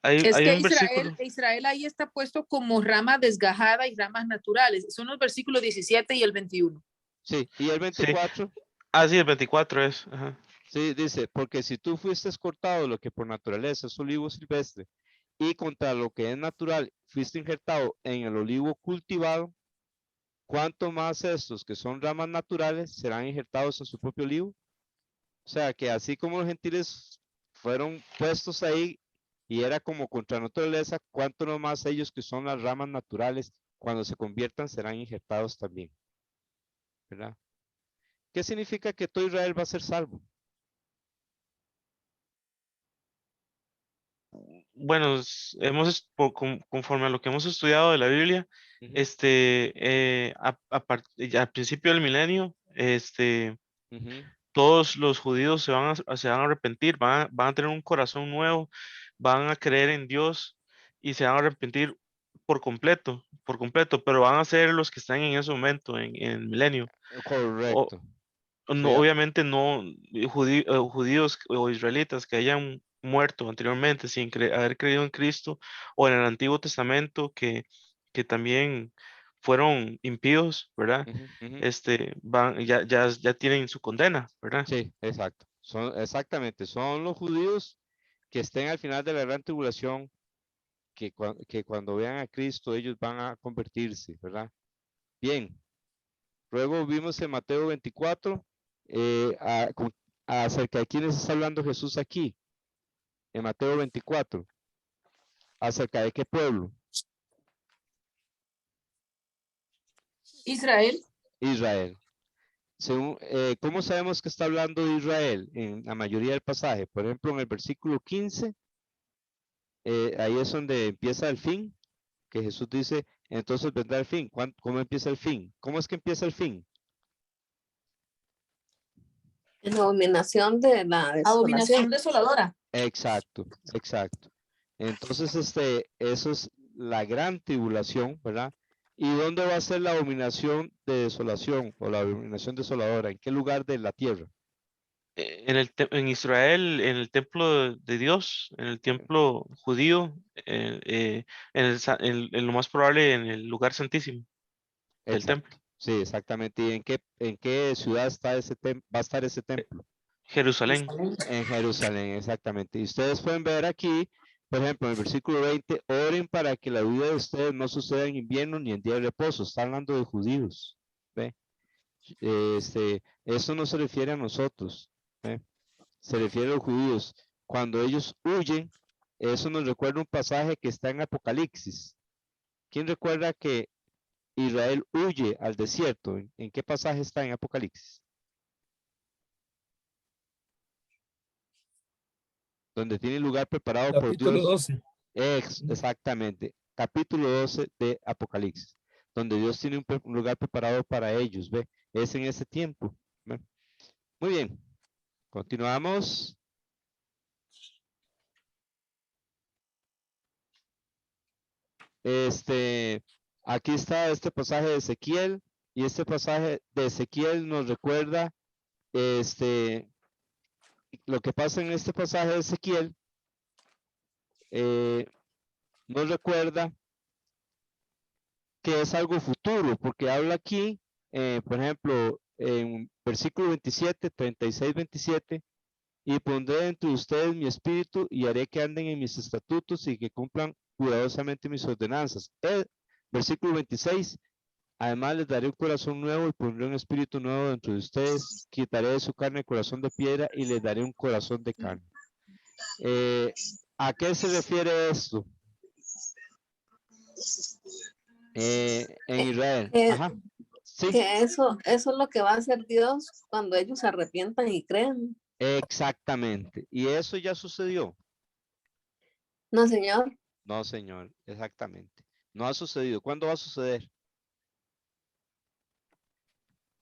Es Hay que un versículo. Israel ahí está puesto como rama desgajada y ramas naturales. Son los versículos 17 y el 21. Sí, y el Sí. 24. Ah, sí, el 24 es. Ajá. Sí, dice, porque si tú fuiste cortado lo que por naturaleza es olivo silvestre, y contra lo que es natural fuiste injertado en el olivo cultivado, ¿cuánto más estos que son ramas naturales serán injertados en su propio olivo? O sea, que así como los gentiles fueron puestos ahí y era como contra naturaleza, ¿cuánto no más ellos que son las ramas naturales, cuando se conviertan serán injertados también? ¿Verdad? ¿Qué significa que todo Israel va a ser salvo? Bueno, conforme a lo que hemos estudiado de la Biblia, Ujú, al principio del milenio, ujú. todos los judíos se van a arrepentir, van a tener un corazón nuevo, van a creer en Dios y se van a arrepentir por completo, pero van a ser los que están en ese momento, en el milenio. O, Correcto. no, Sí, obviamente no judíos o israelitas que hayan muerto anteriormente sin haber creído en Cristo o en el Antiguo Testamento que también fueron impíos, ¿verdad? ujú, ujú. Ya tienen su condena, ¿verdad? Sí, exacto. Exactamente, son los judíos que estén al final de la gran tribulación, que cuando vean a Cristo ellos van a convertirse, ¿verdad? Bien, luego vimos en Mateo 24 acerca de quiénes está hablando Jesús aquí, en Mateo 24, acerca de qué pueblo. Israel. Israel. ¿Cómo sabemos que está hablando de Israel en la mayoría del pasaje? Por ejemplo, en el versículo 15, ahí es donde empieza el fin, que Jesús dice, entonces vendrá el fin. ¿Cómo empieza el fin? ¿Cómo es que empieza el fin? En la abominación de la Abominación desolación. desoladora. Exacto, exacto. Entonces, eso es la gran tribulación, ¿verdad? ¿Y dónde va a ser la abominación de desolación o la abominación desoladora? ¿En qué lugar de la tierra? En Israel, en el templo de Dios, en el templo judío, en lo más probable en el lugar santísimo del Exacto. templo, Sí, exactamente. ¿Y en qué ciudad está va a estar ese templo? Jerusalén. En Jerusalén, exactamente. Y ustedes pueden ver aquí, por ejemplo, en el versículo 20, oren para que la vida de ustedes no suceda en invierno ni en día de reposo. Está hablando de judíos. ¿Ve? Eso no se refiere a nosotros. ¿Ve? Se refiere a los judíos. Cuando ellos huyen, eso nos recuerda un pasaje que está en Apocalipsis. ¿Quién recuerda que Israel huye al desierto? ¿En qué pasaje está en Apocalipsis? Donde tiene lugar preparado por Capítulo Dios. 12. Exactamente. Capítulo 12 de Apocalipsis. Donde Dios tiene un lugar preparado para ellos. ¿Ve? Es en ese tiempo. ¿Ve? Muy bien. Continuamos. Aquí está este pasaje de Ezequiel. Y este pasaje de Ezequiel nos recuerda lo que pasa en este pasaje de Ezequiel. Nos recuerda que es algo futuro, porque habla aquí, por ejemplo, en versículo 27, 36, 27, y pondré entre ustedes mi espíritu y haré que anden en mis estatutos y que cumplan cuidadosamente mis ordenanzas. El versículo 26, además les daré un corazón nuevo y pondré un espíritu nuevo dentro de ustedes, quitaré de su carne el corazón de piedra y les daré un corazón de carne. ¿A qué se refiere esto? En Israel. Que, Ajá. Sí, que eso es lo que va a hacer Dios cuando ellos se arrepientan y crean. exactamente. ¿Y eso ya sucedió? No, Señor, No, señor, exactamente. No ha sucedido. ¿Cuándo va a suceder?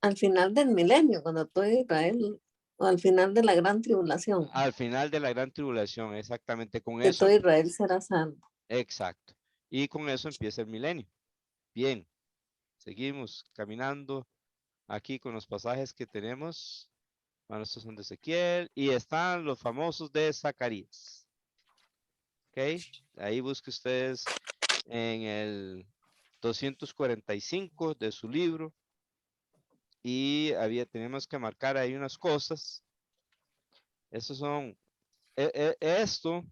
al final del milenio, cuando todo Israel, o al final de la gran tribulación, Al final de la gran tribulación, exactamente. Con que eso, todo Israel será salvo. exacto. Y con eso empieza el milenio. Bien, seguimos caminando aquí con los pasajes que tenemos. Bueno, estos son de Ezequiel y están los famosos de Zacarías. Ok, ahí busque ustedes en el 245 de su libro y tenemos que marcar ahí unas cosas. Estos son, esto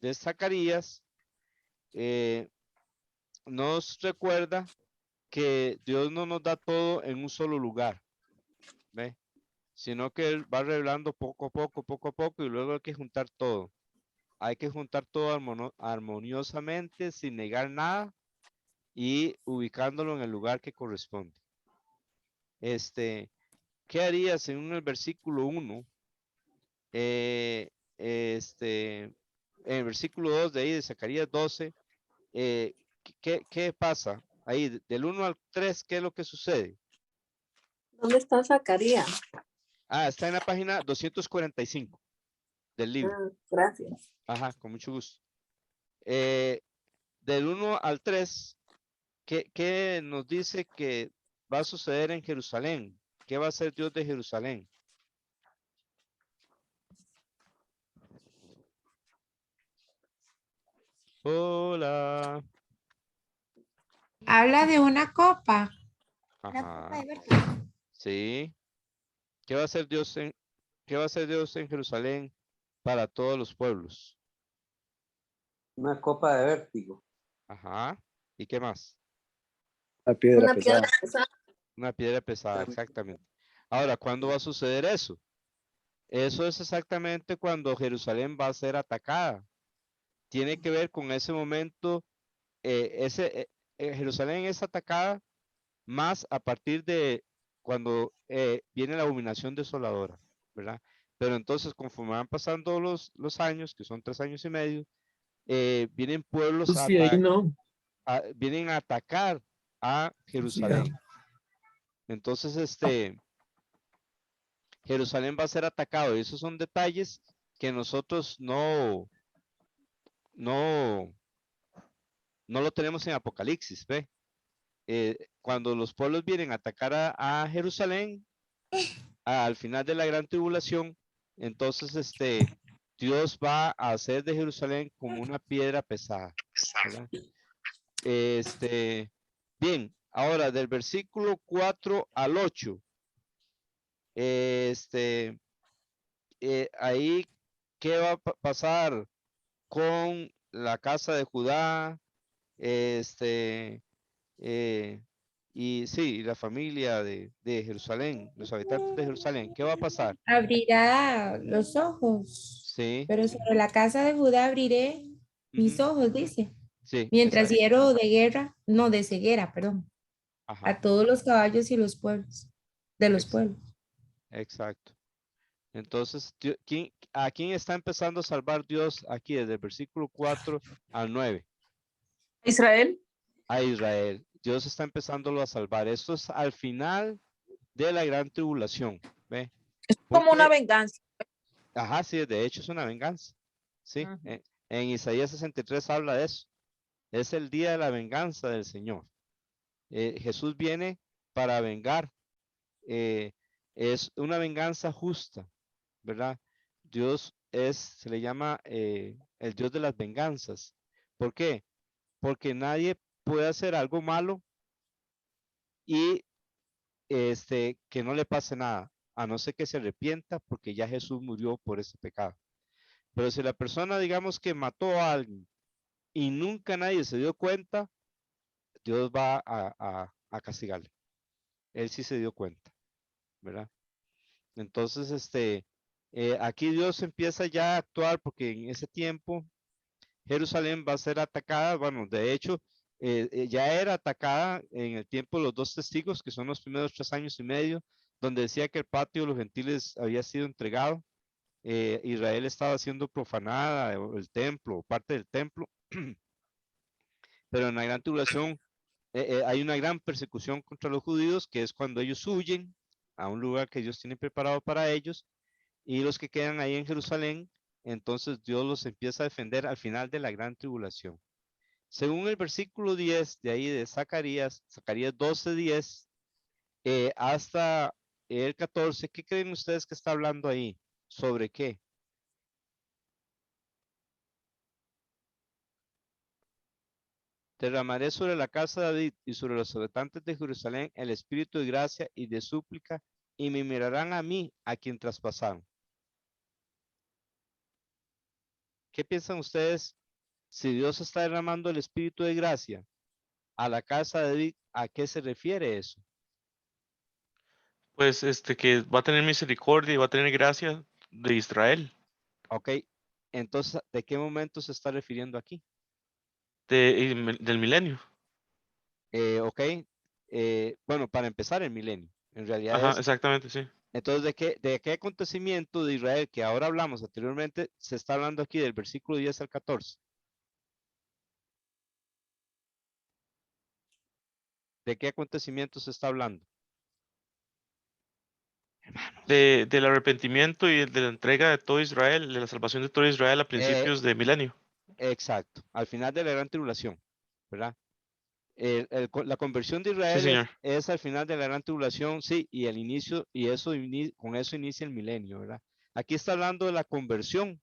de Zacarías nos recuerda que Dios no nos da todo en un solo lugar, ¿ve? Sino que Él va revelando poco a poco y luego hay que juntar todo. Hay que juntar todo armoniosamente sin negar nada y ubicándolo en el lugar que corresponde. ¿Qué harías según el versículo 1? En el versículo 2 de ahí de Zacarías 12, ¿qué pasa? Ahí, del 1 al 3, ¿qué es lo que sucede? ¿Dónde está Zacarías? Está en la página 245 del libro. Gracias. Ajá, con mucho gusto. Del 1 al 3, ¿qué nos dice que va a suceder en Jerusalén? ¿Qué va a hacer Dios de Jerusalén? Hola. Habla de una copa. Una copa Ajá. de vértigo. Sí. ¿Qué va a hacer qué va a hacer Dios en Jerusalén para todos los pueblos? Una copa de vértigo. Ajá. ¿Y qué más? La piedra Una pesada. piedra pesada. Una piedra pesada, exactamente. Ahora, ¿cuándo va a suceder eso? Eso es exactamente cuando Jerusalén va a ser atacada. Tiene que ver con ese momento, Jerusalén es atacada más a partir de cuando viene la abominación desoladora, ¿verdad? Pero entonces, conforme van pasando los años, que son 3 años y medio, vienen pueblos Sí, ahí no. vienen a atacar a Jerusalén. Entonces, Jerusalén va a ser atacado. Y esos son detalles que nosotros no lo tenemos en Apocalipsis, ¿ve? cuando los pueblos vienen a atacar a Jerusalén, al final de la gran tribulación, entonces Dios va a hacer de Jerusalén como una piedra pesada, ¿verdad? Bien, ahora del versículo 4 al 8, ahí, ¿qué va a pasar con la casa de Judá? Y sí, la familia de Jerusalén, los habitantes de Jerusalén, ¿qué va a pasar? Abrirá los ojos, Sí, pero sobre la casa de Judá abriré mis ujú, ojos, dice. sí, Mientras exacto. hiero de guerra, no, de ceguera, perdón, Ajá, a todos los caballos y los pueblos, de los ex- pueblos. exacto. Entonces, ¿a quién está empezando a salvar Dios aquí desde el versículo 4 al 9? Israel. A Israel. Dios está empezándolo a salvar. Esto es al final de la gran tribulación. ¿Ve? Como una Porque, venganza. ajá, sí, de hecho es una venganza. Sí, Ujú. en Isaías 63 habla de eso. Es el día de la venganza del Señor. Jesús viene para vengar. Es una venganza justa, ¿verdad? Dios se le llama el Dios de las venganzas. ¿Por qué? Porque nadie puede hacer algo malo y que no le pase nada, a no ser que se arrepienta, porque ya Jesús murió por ese pecado. Pero si la persona, digamos, que mató a alguien y nunca nadie se dio cuenta, Dios va a castigarle. Él sí se dio cuenta, ¿verdad? Entonces, aquí Dios empieza ya a actuar, porque en ese tiempo Jerusalén va a ser atacada. Bueno, de hecho, ya era atacada en el tiempo de los dos testigos, que son los primeros 3 años y medio, donde decía que el patio de los gentiles había sido entregado. Israel estaba siendo profanada, el templo, parte del templo, pero en la gran tribulación hay una gran persecución contra los judíos, que es cuando ellos huyen a un lugar que Dios tiene preparado para ellos, y los que quedan ahí en Jerusalén, entonces Dios los empieza a defender al final de la gran tribulación. Según el versículo 10 de ahí de Zacarías 12:10, hasta el 14, ¿qué creen ustedes que está hablando ahí? ¿Sobre qué? Derramaré sobre la casa de David y sobre los habitantes de Jerusalén el espíritu de gracia y de súplica, y me mirarán a mí, a quien traspasaron. ¿Qué piensan ustedes? Si Dios está derramando el espíritu de gracia a la casa de David, ¿a qué se refiere eso? Pues que va a tener misericordia y va a tener gracia de Israel, Ok, entonces, ¿de qué momento se está refiriendo aquí? del milenio. Ok, bueno, para empezar el milenio, en realidad Ajá, es, exactamente, sí. entonces, ¿de qué acontecimiento de Israel que ahora hablamos anteriormente se está hablando aquí del versículo 10 al 14? ¿De qué acontecimiento se está hablando? Del arrepentimiento y de la entrega de todo Israel, de la salvación de todo Israel a Eh, principios de milenio. exacto, al final de la gran tribulación, ¿verdad? La conversión de Sí, Israel señor. es al final de la gran tribulación, sí, y el inicio, y con eso inicia el milenio, ¿verdad? Aquí está hablando de la conversión,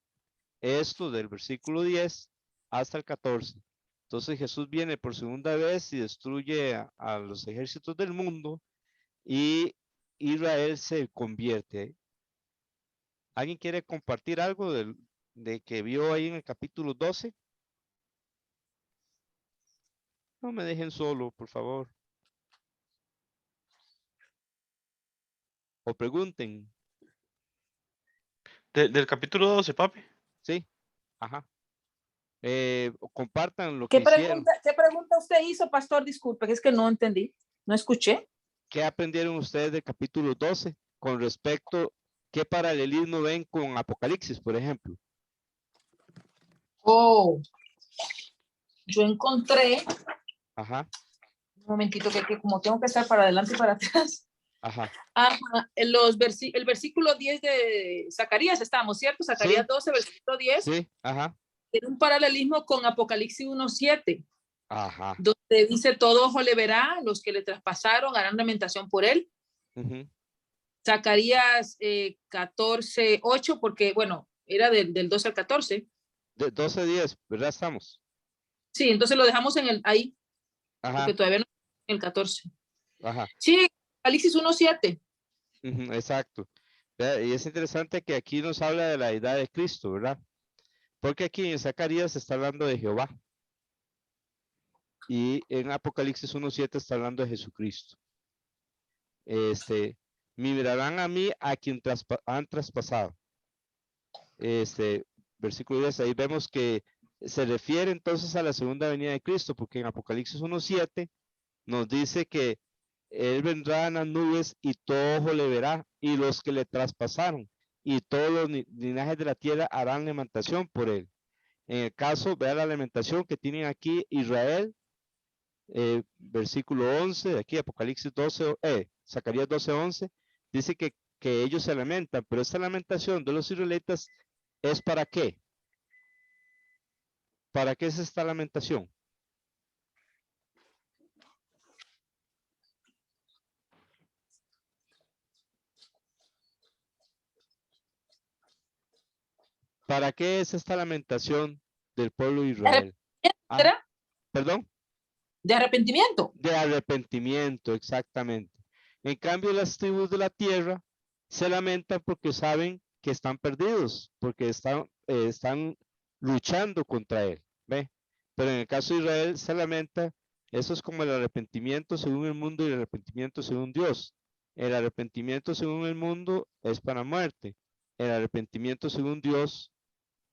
esto del versículo 10 hasta el 14. Entonces Jesús viene por segunda vez y destruye a los ejércitos del mundo, y Israel se convierte. ¿Alguien quiere compartir algo de que vio ahí en el capítulo 12? No me dejen solo, por favor. O pregunten. Del capítulo 12, papi. Sí, ajá. Compartan lo que hicieron. ¿Qué pregunta usted hizo, pastor? Disculpe, que es que no entendí, no escuché. ¿Qué aprendieron ustedes del capítulo 12 con respecto, qué paralelismo ven con Apocalipsis, por ejemplo? Oh, yo encontré, Ajá, un momentito, que como tengo que estar para adelante y para atrás. ajá. Ajá, el versículo 10 de Zacarías estamos, ¿cierto? Zacarías Sí, 12, versículo 10, sí, ajá. tiene un paralelismo con Apocalipsis 1:7. Ajá. donde dice todo ojo le verá, los que le traspasaron harán lamentación por él. Ujú. Zacarías 14, 8, porque bueno, era del 12 al 14. De 12:10, ¿verdad? Estamos. Sí, entonces lo dejamos ahí, Ajá, porque todavía no en el 14. ajá. Sí, Apocalipsis 1:7. Ujú, exacto. Vea, y es interesante que aquí nos habla de la deidad de Cristo, ¿verdad? Porque aquí en Zacarías se está hablando de Jehová. Y en Apocalipsis 1:7 está hablando de Jesucristo. Mirarán a mí a quien han traspasado. Versículo 10, ahí vemos que se refiere entonces a la segunda venida de Cristo, porque en Apocalipsis 1:7 nos dice que Él vendrá en las nubes y todo ojo le verá, y los que le traspasaron, y todos los linajes de la tierra harán lamentación por Él. En el caso, vea la lamentación que tienen aquí Israel, versículo 11, de aquí Apocalipsis 12, Zacarías 12:11, dice que ellos se lamentan, pero esta lamentación de los israelitas es ¿para qué? ¿Para qué es esta lamentación? ¿Para qué es esta lamentación del pueblo de Israel? Ah, ¿Era? perdón, De arrepentimiento. de arrepentimiento, exactamente. En cambio, las tribus de la tierra se lamentan porque saben que están perdidos, porque están luchando contra él, ¿ve? Pero en el caso de Israel se lamenta, eso es como el arrepentimiento según el mundo y el arrepentimiento según Dios. El arrepentimiento según el mundo es para muerte. El arrepentimiento según Dios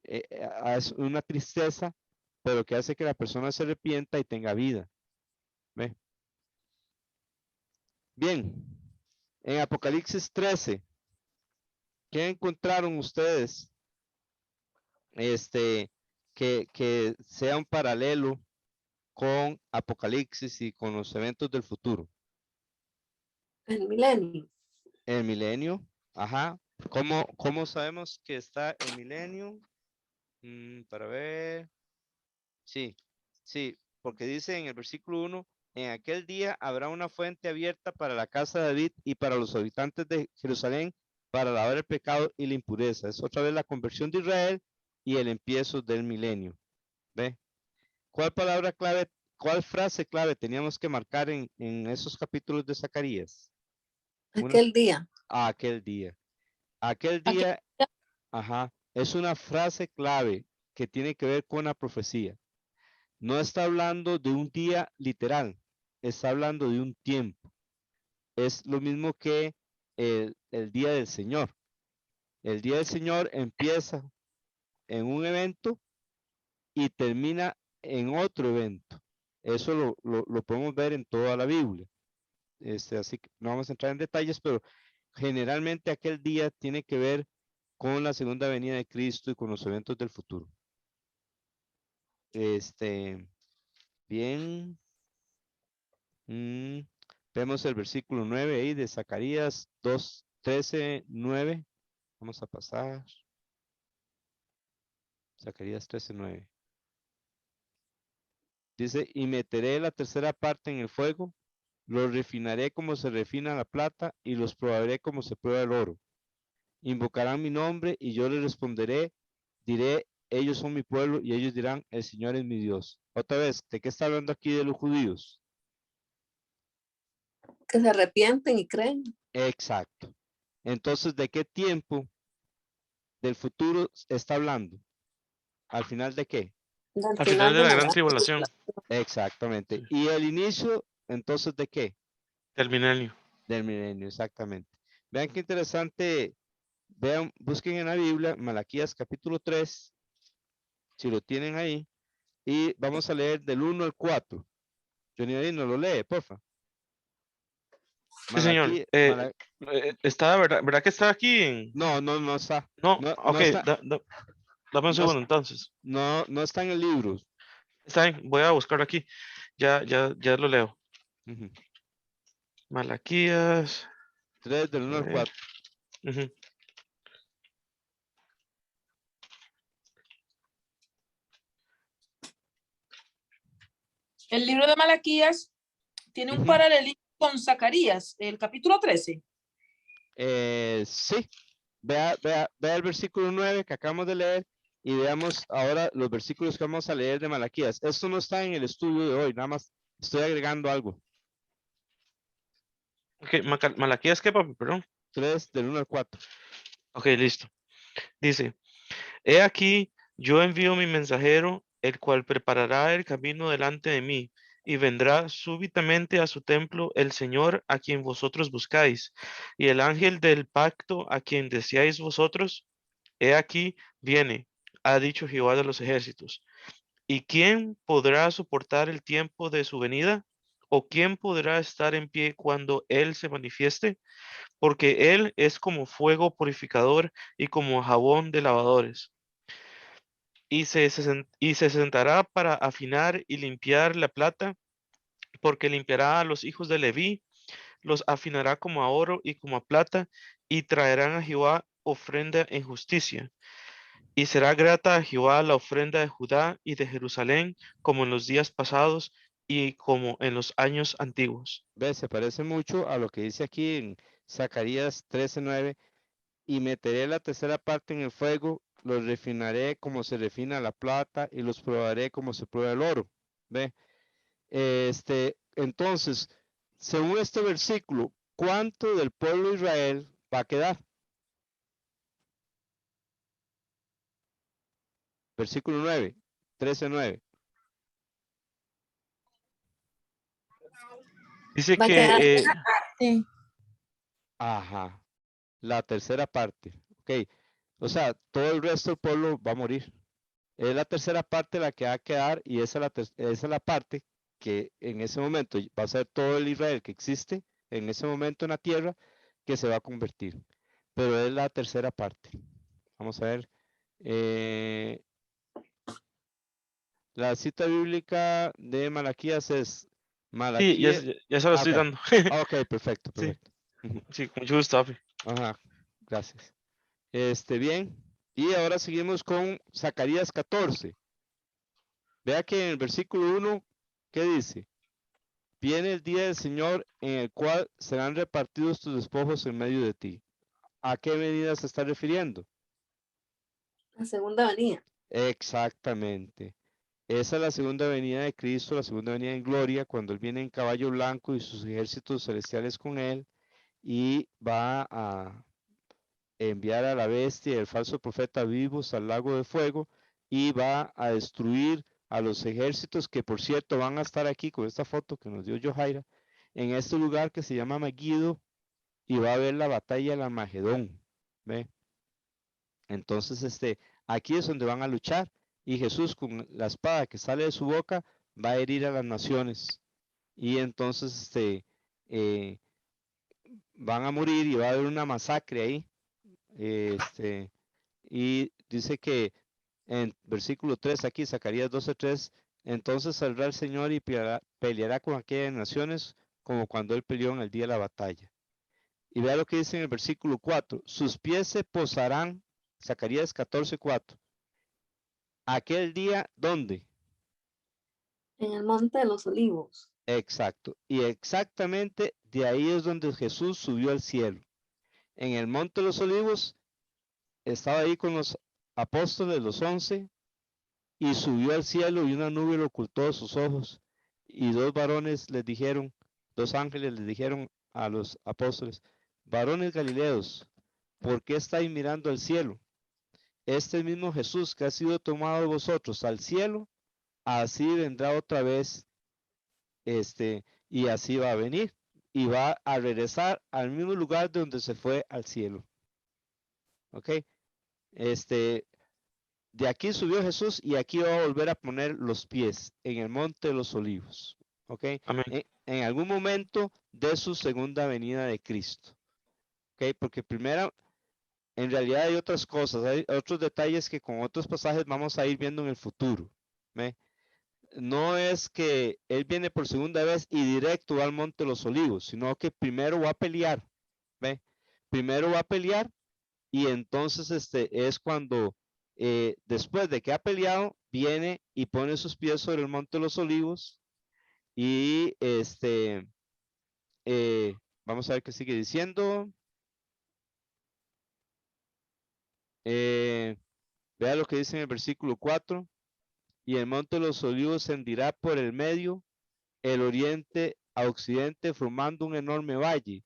es una tristeza, pero que hace que la persona se arrepienta y tenga vida. ¿Ve? Bien, en Apocalipsis 13, ¿qué encontraron ustedes? Que sea un paralelo con Apocalipsis y con los eventos del futuro. El milenio. El milenio, ajá. ¿Cómo sabemos que está el milenio? Para ver. Sí, sí, porque dice en el versículo 1, en aquel día habrá una fuente abierta para la casa de David y para los habitantes de Jerusalén para lavar el pecado y la impureza. Es otra vez la conversión de Israel y el empiezo del milenio. ¿Ve? ¿Cuál palabra clave, cuál frase clave teníamos que marcar en esos capítulos de Zacarías? Aquel día. Aquel día. Aquel Aquel día, ajá, es una frase clave que tiene que ver con la profecía. No está hablando de un día literal, está hablando de un tiempo. Es lo mismo que el día del Señor. El día del Señor empieza en un evento y termina en otro evento. Eso lo podemos ver en toda la Biblia. Así que no vamos a entrar en detalles, pero generalmente aquel día tiene que ver con la segunda venida de Cristo y con los eventos del futuro. Bien. Vemos el versículo 9 ahí de Zacarías 2, 13, 9. Vamos a pasar. Zacarías 13, 9. Dice, y meteré la tercera parte en el fuego, los refinaré como se refina la plata y los probaré como se prueba el oro. Invocarán mi nombre y yo les responderé, diré, ellos son mi pueblo y ellos dirán, el Señor es mi Dios. Otra vez, ¿de qué está hablando aquí de los judíos? Que se arrepienten y creen. Exacto. Entonces, ¿de qué tiempo del futuro está hablando? ¿Al final de qué? Al Al final final de de la la gran gran tribulación Exactamente. Sí. ¿Y el inicio, entonces, de qué? del milenio. Del milenio, exactamente. Vean qué interesante. Vean, busquen en la Biblia, Malaquías capítulo 3, si lo tienen ahí, y vamos a leer del 1 al 4. Johnny David, ¿nos lo lee, porfa? Sí, señor. Está, ¿verdad que está aquí? No está. No, No, ok, no está. dame un No, segundo entonces. no está en el libro. Está bien, voy a buscarlo aquí. Ya lo leo. Ujú. Malaquías. 3 del A 1 al ver. 4. Ujú. El libro de Malaquías tiene un Ujú. paralelismo con Zacarías, el capítulo 13. Sí, vea el versículo 9 que acabamos de leer y veamos ahora los versículos que vamos a leer de Malaquías. Esto no está en el estudio de hoy, nada más estoy agregando algo. Ok, Malaquías, ¿qué, papi? Perdón. 3 del 1 al 4. Ok, listo. Dice, he aquí, yo envío mi mensajero, el cual preparará el camino delante de mí, y vendrá súbitamente a su templo el Señor a quien vosotros buscáis, y el ángel del pacto a quien deseáis vosotros, he aquí, viene, ha dicho Jehová de los ejércitos. ¿Y quién podrá soportar el tiempo de su venida? ¿O quién podrá estar en pie cuando Él se manifieste? Porque Él es como fuego purificador y como jabón de lavadores. Y se sentará para afinar y limpiar la plata, porque limpiará a los hijos de Leví, los afinará como a oro y como a plata, y traerán a Jehová ofrenda en justicia. Y será grata a Jehová la ofrenda de Judá y de Jerusalén, como en los días pasados y como en los años antiguos. ¿Ves? Se parece mucho a lo que dice aquí en Zacarías 13:9. Y meteré la tercera parte en el fuego, los refinaré como se refina la plata y los probaré como se prueba el oro. ¿Ve? Entonces, según este versículo, ¿cuánto del pueblo de Israel va a quedar? Versículo 9, 13:9. Dice Va a quedar que, Sí. Ajá, la tercera parte. Ok, o sea, todo el resto del pueblo va a morir. Es la tercera parte la que va a quedar y esa es la parte que en ese momento va a ser todo el Israel que existe en ese momento en la tierra que se va a convertir. Pero es la tercera parte. Vamos a ver. La cita bíblica de Malaquías es sí, Malaquías. ya se lo estoy Ok, dando. ok, perfecto, Sí, perfecto. Ujú. sí, con mucho gusto, papi. Ajá, gracias. Bien. Y ahora seguimos con Zacarías 14. Vea que en el versículo 1, ¿qué dice? Viene el día del Señor en el cual serán repartidos tus despojos en medio de ti. ¿A qué venida se está refiriendo? la segunda venida. Exactamente. Esa es la segunda venida de Cristo, la segunda venida en gloria, cuando Él viene en caballo blanco y sus ejércitos celestiales con Él y va a enviar a la bestia y el falso profeta vivos al lago de fuego y va a destruir a los ejércitos que por cierto van a estar aquí con esta foto que nos dio Johaira en este lugar que se llama Megiddo y va a haber la batalla del Armagedón. ¿Ve? Entonces, aquí es donde van a luchar y Jesús con la espada que sale de su boca va a herir a las naciones y entonces eh, van a morir y va a haber una masacre ahí. Y dice que en versículo 3 aquí, Zacarías 12:3, entonces saldrá el Señor y peleará con aquellas naciones como cuando él peleó en el día de la batalla. Y vea lo que dice en el versículo 4, sus pies se posarán, Zacarías 14:4. Aquel día, ¿dónde? En el monte de los olivos. Exacto. Y exactamente de ahí es donde Jesús subió al cielo. En el monte de los olivos estaba ahí con los apóstoles, los 11, y subió al cielo y una nube lo ocultó de sus ojos. Y dos varones les dijeron, dos ángeles les dijeron a los apóstoles, varones galileos, ¿por qué estáis mirando al cielo? Este mismo Jesús que ha sido tomado de vosotros al cielo, así vendrá otra vez, y así va a venir, y va a regresar al mismo lugar de donde se fue al cielo. ¿Ok? De aquí subió Jesús y aquí va a volver a poner los pies en el monte de los olivos. ¿Ok? Amén. En algún momento de su segunda venida de Cristo. ¿Ok? Porque primero, en realidad hay otras cosas, hay otros detalles que con otros pasajes vamos a ir viendo en el futuro. ¿Ve? No es que Él viene por segunda vez y directo va al monte de los olivos, sino que primero va a pelear. ¿Ve? Primero va a pelear y entonces es cuando después de que ha peleado, viene y pone sus pies sobre el monte de los olivos Y vamos a ver qué sigue diciendo. Vea lo que dice en el versículo 4. Y el monte de los olivos se hendirá por el medio, el oriente a occidente, formando un enorme valle.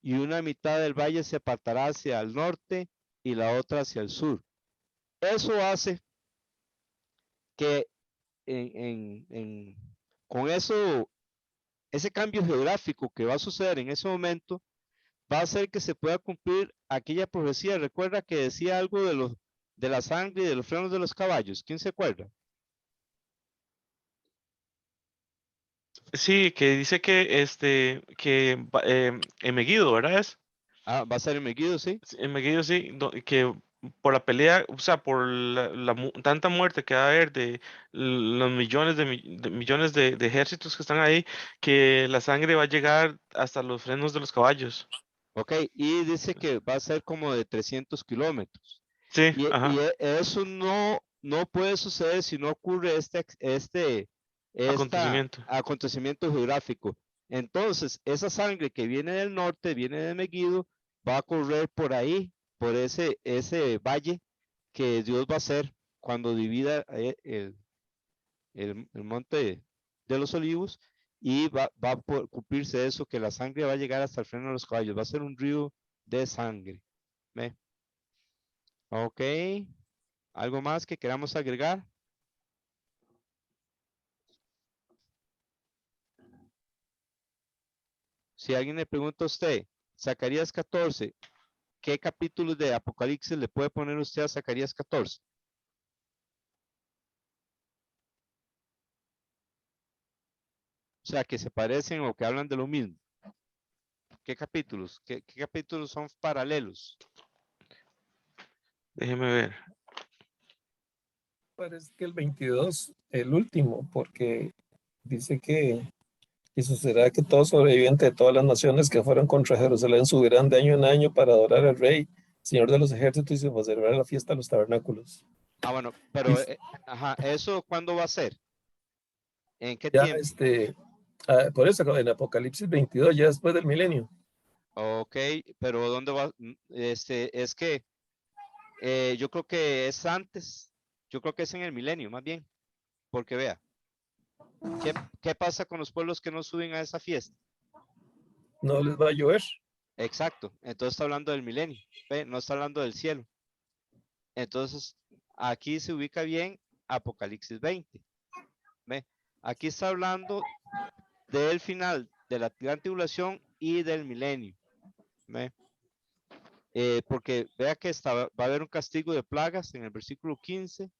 Y una mitad del valle se apartará hacia el norte y la otra hacia el sur. Eso hace que con eso, ese cambio geográfico que va a suceder en ese momento, va a hacer que se pueda cumplir aquella profecía. Recuerda que decía algo de la sangre y de los frenos de los caballos. ¿Quién se acuerda? Sí, que dice en Megiddo, ¿verdad? Va a ser en Megiddo, ¿sí? En Megiddo, sí, que por la pelea, o sea, por tanta muerte que va a haber de los millones de ejércitos que están ahí, que la sangre va a llegar hasta los frenos de los caballos. Ok, y dice que va a ser como de 300 kilómetros. Sí, Y ajá, eso no puede suceder si no ocurre este acontecimiento. acontecimiento geográfico. Entonces, esa sangre que viene del norte, viene de Megiddo, va a correr por ahí, por ese valle que Dios va a hacer cuando divida el monte de los olivos, y va a cumplirse eso, que la sangre va a llegar hasta el freno de los caballos, va a ser un río de sangre. ¿Ve? Ok, ¿algo más que queramos agregar? Si alguien le pregunta a usted, Zacarías 14, ¿qué capítulos de Apocalipsis le puede poner usted a Zacarías 14? O sea, que se parecen o que hablan de lo mismo. ¿Qué capítulos? ¿Qué capítulos son paralelos? Déjeme ver. Parece que el 22, el último, porque dice que y sucederá que todo sobreviviente de todas las naciones que fueron contra Jerusalén subirán de año en año para adorar al Rey, Señor de los ejércitos, y se va a celebrar la fiesta de los tabernáculos. Bueno, Y pero, ajá, ¿eso cuándo va a ser? ¿En qué ya tiempo? por eso en Apocalipsis 22, ya después del milenio. Ok, pero ¿dónde va? Es que yo creo que es antes, yo creo que es en el milenio, más bien, porque vea, ¿qué pasa con los pueblos que no suben a esa fiesta? No les va a llover. Exacto, entonces está hablando del milenio, ¿ve? No está hablando del cielo. Entonces, aquí se ubica bien Apocalipsis 20, ¿ve? Aquí está hablando del final de la gran tribulación y del milenio, ¿ve? Porque vea que va a haber un castigo de plagas en el versículo 15.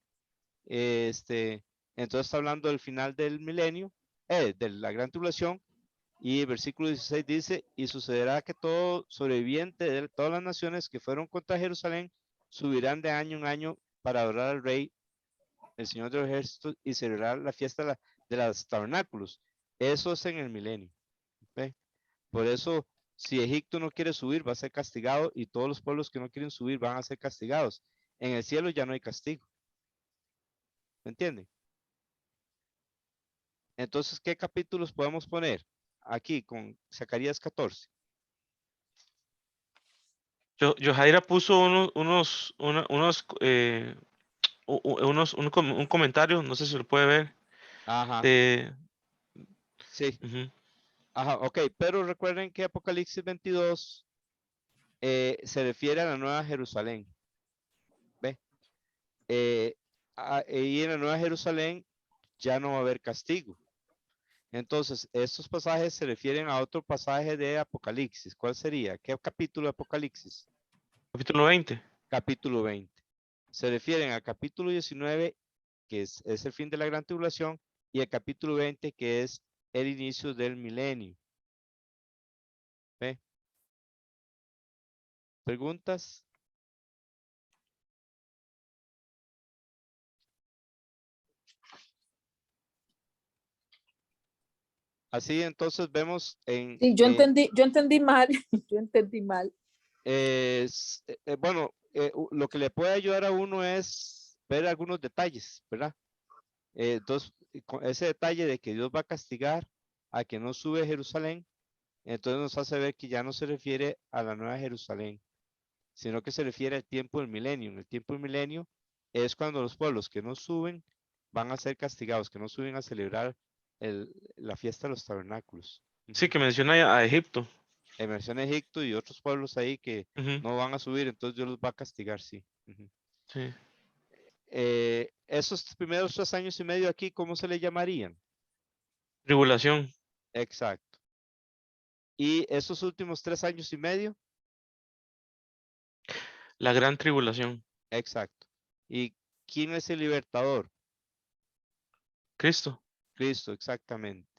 Entonces está hablando del final del milenio, de la gran tribulación, y el versículo 16 dice, y sucederá que todo sobreviviente de todas las naciones que fueron contra Jerusalén subirán de año en año para adorar al Rey, el Señor de los ejércitos, y celebrar la fiesta de los tabernáculos. Eso es en el milenio. ¿Ve? Por eso, si Egipto no quiere subir, va a ser castigado, y todos los pueblos que no quieren subir van a ser castigados. En el cielo ya no hay castigo. ¿Me entienden? Entonces, ¿qué capítulos podemos poner aquí con Zacarías 14? Johaira puso un comentario, no sé si lo puede ver. Ajá, De, sí. ujú. Ajá, ok, pero recuerden que Apocalipsis 22 se refiere a la Nueva Jerusalén. ¿Ve? Y en la Nueva Jerusalén ya no va a haber castigo. Entonces, estos pasajes se refieren a otro pasaje de Apocalipsis. ¿Cuál sería? ¿Qué capítulo de Apocalipsis? Capítulo 20. Capítulo 20. Se refieren al capítulo 19, que es el fin de la gran tribulación, y el capítulo 20, que es el inicio del milenio. ¿Ve? ¿Preguntas? Así entonces vemos Sí, yo entendí mal, yo entendí mal. bueno, lo que le puede ayudar a uno es ver algunos detalles, ¿verdad? Entonces, con ese detalle de que Dios va a castigar a que no sube a Jerusalén, entonces nos hace ver que ya no se refiere a la nueva Jerusalén, sino que se refiere al tiempo del milenio. En el tiempo del milenio es cuando los pueblos que no suben van a ser castigados, que no suben a celebrar la fiesta de los tabernáculos. Sí, que menciona a Egipto. Menciona Egipto y otros pueblos ahí que Ujú, no van a subir, entonces Dios los va a castigar, sí. Ujú. sí. Esos primeros 3 años y medio aquí, ¿cómo se le llamarían? Tribulación. Exacto. Y esos últimos 3 años y medio, La gran tribulación. exacto. ¿Y quién es el libertador? Cristo. Cristo, exactamente.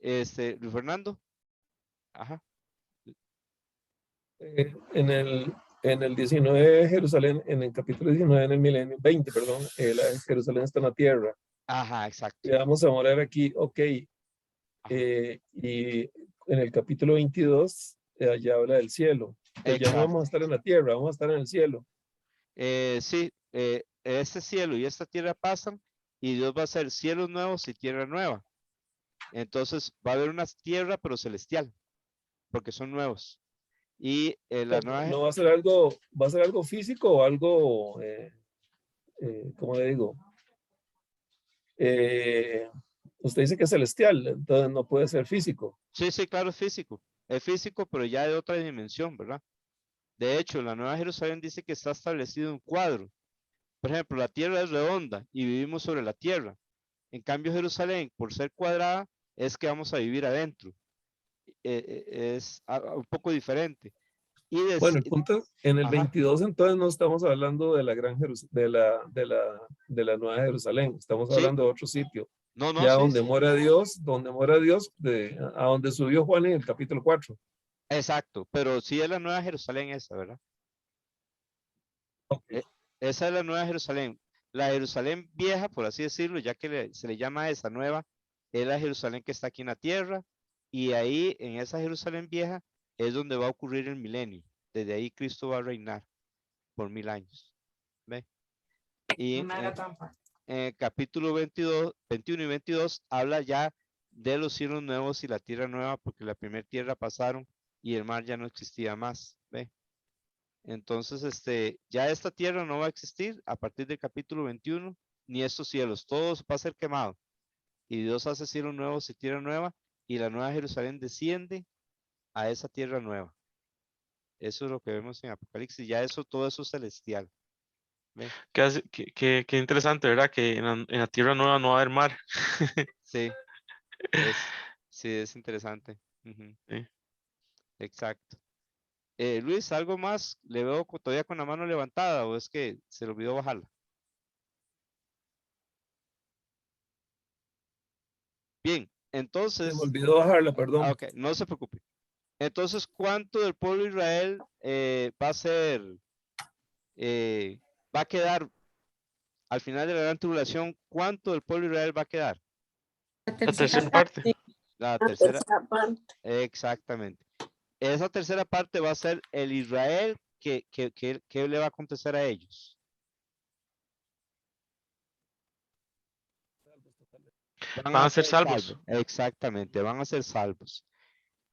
Luis Fernando. Ajá. En el 19 Jerusalén, en el capítulo 19, en el milenio, 20, perdón, Jerusalén está en la tierra. Ajá, exacto. Y vamos a morar aquí, ok. Ajá. Y en el capítulo 22, ya habla del cielo. Que ya no Exacto. vamos a estar en la tierra, vamos a estar en el cielo. Sí, este cielo y esta tierra pasan y Dios va a hacer cielos nuevos y tierra nueva. Entonces va a haber una tierra pero celestial, porque son nuevos. Y la nueva, No va a ser algo físico o algo, ¿cómo le digo? Usted dice que es celestial, entonces no puede ser físico. sí, claro, es físico, pero ya de otra dimensión, ¿verdad? De hecho, la Nueva Jerusalén dice que está establecido un cuadro. Por ejemplo, la tierra es redonda y vivimos sobre la tierra. En cambio, Jerusalén, por ser cuadrada, es que vamos a vivir adentro. Es un poco diferente. Y Bueno, el punto, en el Ajá. 22 entonces no estamos hablando de la gran de la Nueva Jerusalén, estamos Sí. hablando de otro sitio. No, Ya sí, donde mora Dios, a donde subió Juan en el capítulo 4. exacto, pero sí es la Nueva Jerusalén esa, ¿verdad? Ok. Esa es la Nueva Jerusalén. La Jerusalén vieja, por así decirlo, ya que se le llama esa nueva, es la Jerusalén que está aquí en la tierra, y ahí en esa Jerusalén vieja es donde va a ocurrir el milenio. Desde ahí Cristo va a reinar por 1000 años. ¿Ve? Y No me haga trampa. en el capítulo 22, 21 y 22 habla ya de los cielos nuevos y la tierra nueva, porque la primera tierra pasaron y el mar ya no existía más. ¿Ve? Entonces, ya esta tierra no va a existir a partir del capítulo 21, ni estos cielos, todo va a ser quemado. Y Dios hace cielos nuevos y tierra nueva, y la nueva Jerusalén desciende a esa tierra nueva. Eso es lo que vemos en Apocalipsis, ya todo eso es celestial. ¿Ve? Qué interesante, ¿verdad? Que en la tierra nueva no va a haber mar. Sí, sí, es interesante. Ujú, Sí. exacto. Luis, ¿algo más? ¿Le veo todavía con la mano levantada o es que se le olvidó bajarla? Bien, Se entonces, me olvidó bajarla, perdón. ok, no se preocupe. Entonces, ¿cuánto del pueblo de Israel va a ser, va a quedar al final de la gran tribulación? ¿Cuánto del pueblo de Israel va a quedar? La La tercera tercera parte. La La tercera, tercera parte. exactamente. Esa tercera parte va a ser el Israel que le va a acontecer a ellos. Van a ser salvos. Exactamente, van a ser salvos.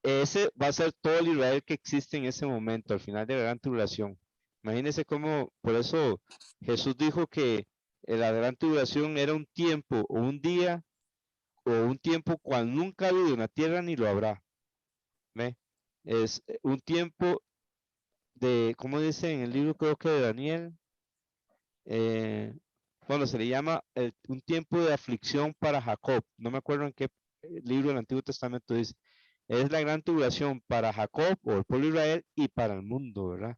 Ese va a ser todo el Israel que existe en ese momento, al final de la gran tribulación. Imagínense cómo, por eso Jesús dijo que la gran tribulación era un tiempo o un día o un tiempo cual nunca ha habido en la tierra ni lo habrá. ¿Ve? Es un tiempo de, ¿cómo dice en el libro creo que de Daniel? Bueno, se le llama un tiempo de aflicción para Jacob. No me acuerdo en qué libro del Antiguo Testamento dice. Es la gran tribulación para Jacob o el pueblo de Israel y para el mundo, ¿verdad?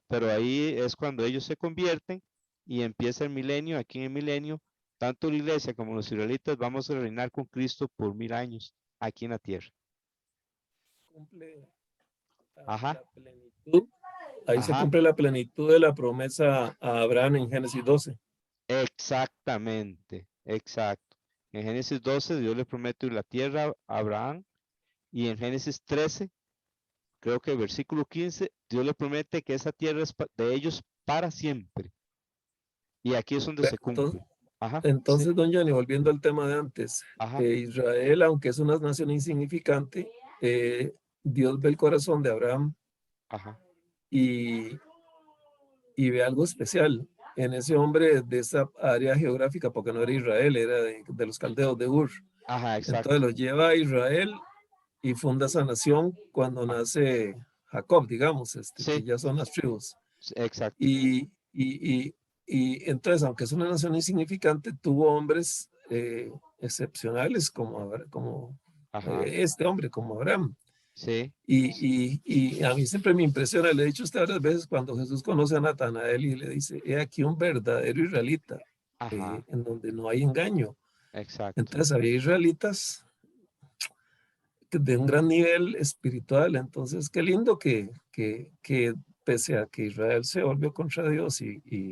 Pero ahí es cuando ellos se convierten y empieza el milenio. Aquí en el milenio, tanto la iglesia como los israelitas vamos a reinar con Cristo por 1000 años aquí en la tierra. Cumple Ajá. la plenitud. Ahí se Ajá. cumple la plenitud de la promesa a Abraham en Génesis 12. Exactamente, exacto. En Génesis 12 Dios le promete la tierra a Abraham y en Génesis 13, creo que el versículo 15, Dios le promete que esa tierra es de ellos para siempre. Y aquí es donde se Entonces, cumple. Ajá. Entonces, Sí. don Johnny, volviendo al tema de antes, Ajá. Israel, aunque es una nación insignificante, Dios ve el corazón de Abraham Ajá. y, y ve algo especial en ese hombre de esa área geográfica, porque no era Israel, era de los caldeos de Ur. Ajá, Entonces exacto. los lleva a Israel y funda esa nación cuando Ajá. nace Jacob, digamos, que Sí, ya son las tribus. exacto. Y entonces, aunque es una nación insignificante, tuvo hombres excepcionales como Ajá. este hombre, como Abraham. Sí. Y a mí siempre me impresiona, le he dicho usted varias veces, cuando Jesús conoce a Natanael y le dice, he aquí un verdadero israelita, Ajá. en donde no hay engaño. Exacto. Entonces había israelitas de un gran nivel espiritual. Entonces, qué lindo que pese a que Israel se volvió contra Dios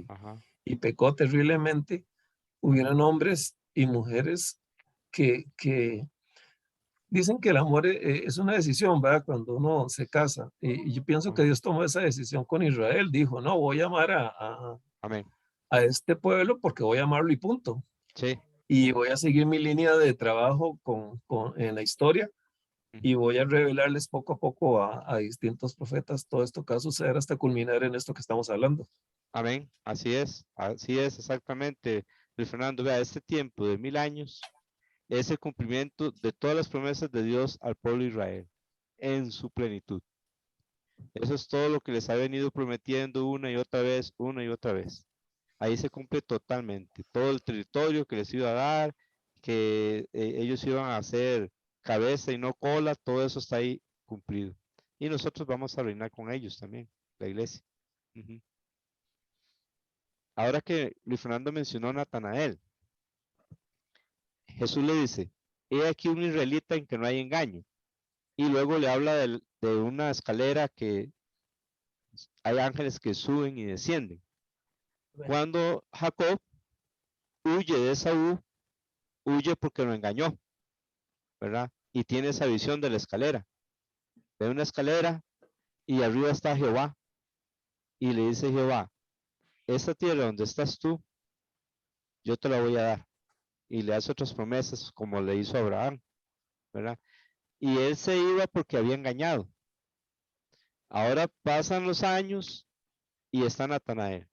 Ajá. y pecó terriblemente, hubieran hombres y mujeres que dicen que el amor es una decisión, ¿verdad? Cuando uno se casa. Y yo pienso que Ajá. Dios tomó esa decisión con Israel. Dijo, no, voy a amar Amén. a este pueblo porque voy a amarlo y punto. Sí. Y voy a seguir mi línea de trabajo en la historia y Ujú. voy a revelarles poco a poco a distintos profetas todo esto que va a suceder hasta culminar en esto que estamos hablando. Amén. Así es exactamente. Luis Fernando, vea, este tiempo de 1000 años es el cumplimiento de todas las promesas de Dios al pueblo de Israel en su plenitud. Eso es todo lo que les ha venido prometiendo una y otra vez. Ahí se cumple totalmente. Todo el territorio que les iba a dar, que ellos iban a hacer cabeza y no cola, todo eso está ahí cumplido. Y nosotros vamos a reinar con ellos también, la iglesia. Ujú. Ahora que Luis Fernando mencionó a Natanael, Jesús le dice, he aquí un israelita en que no hay engaño. Y luego le habla de una escalera que hay ángeles que suben y descienden. Cuando Jacob huye de Esaú, huye porque lo engañó, ¿verdad? Y tiene esa visión de la escalera. Ve una escalera y arriba está Jehová. Y le dice Jehová, esta tierra donde estás tú, yo te la voy a dar. Y le hace otras promesas como le hizo a Abraham, ¿verdad? Y él se iba porque había engañado. Ahora pasan los años y está Natanael.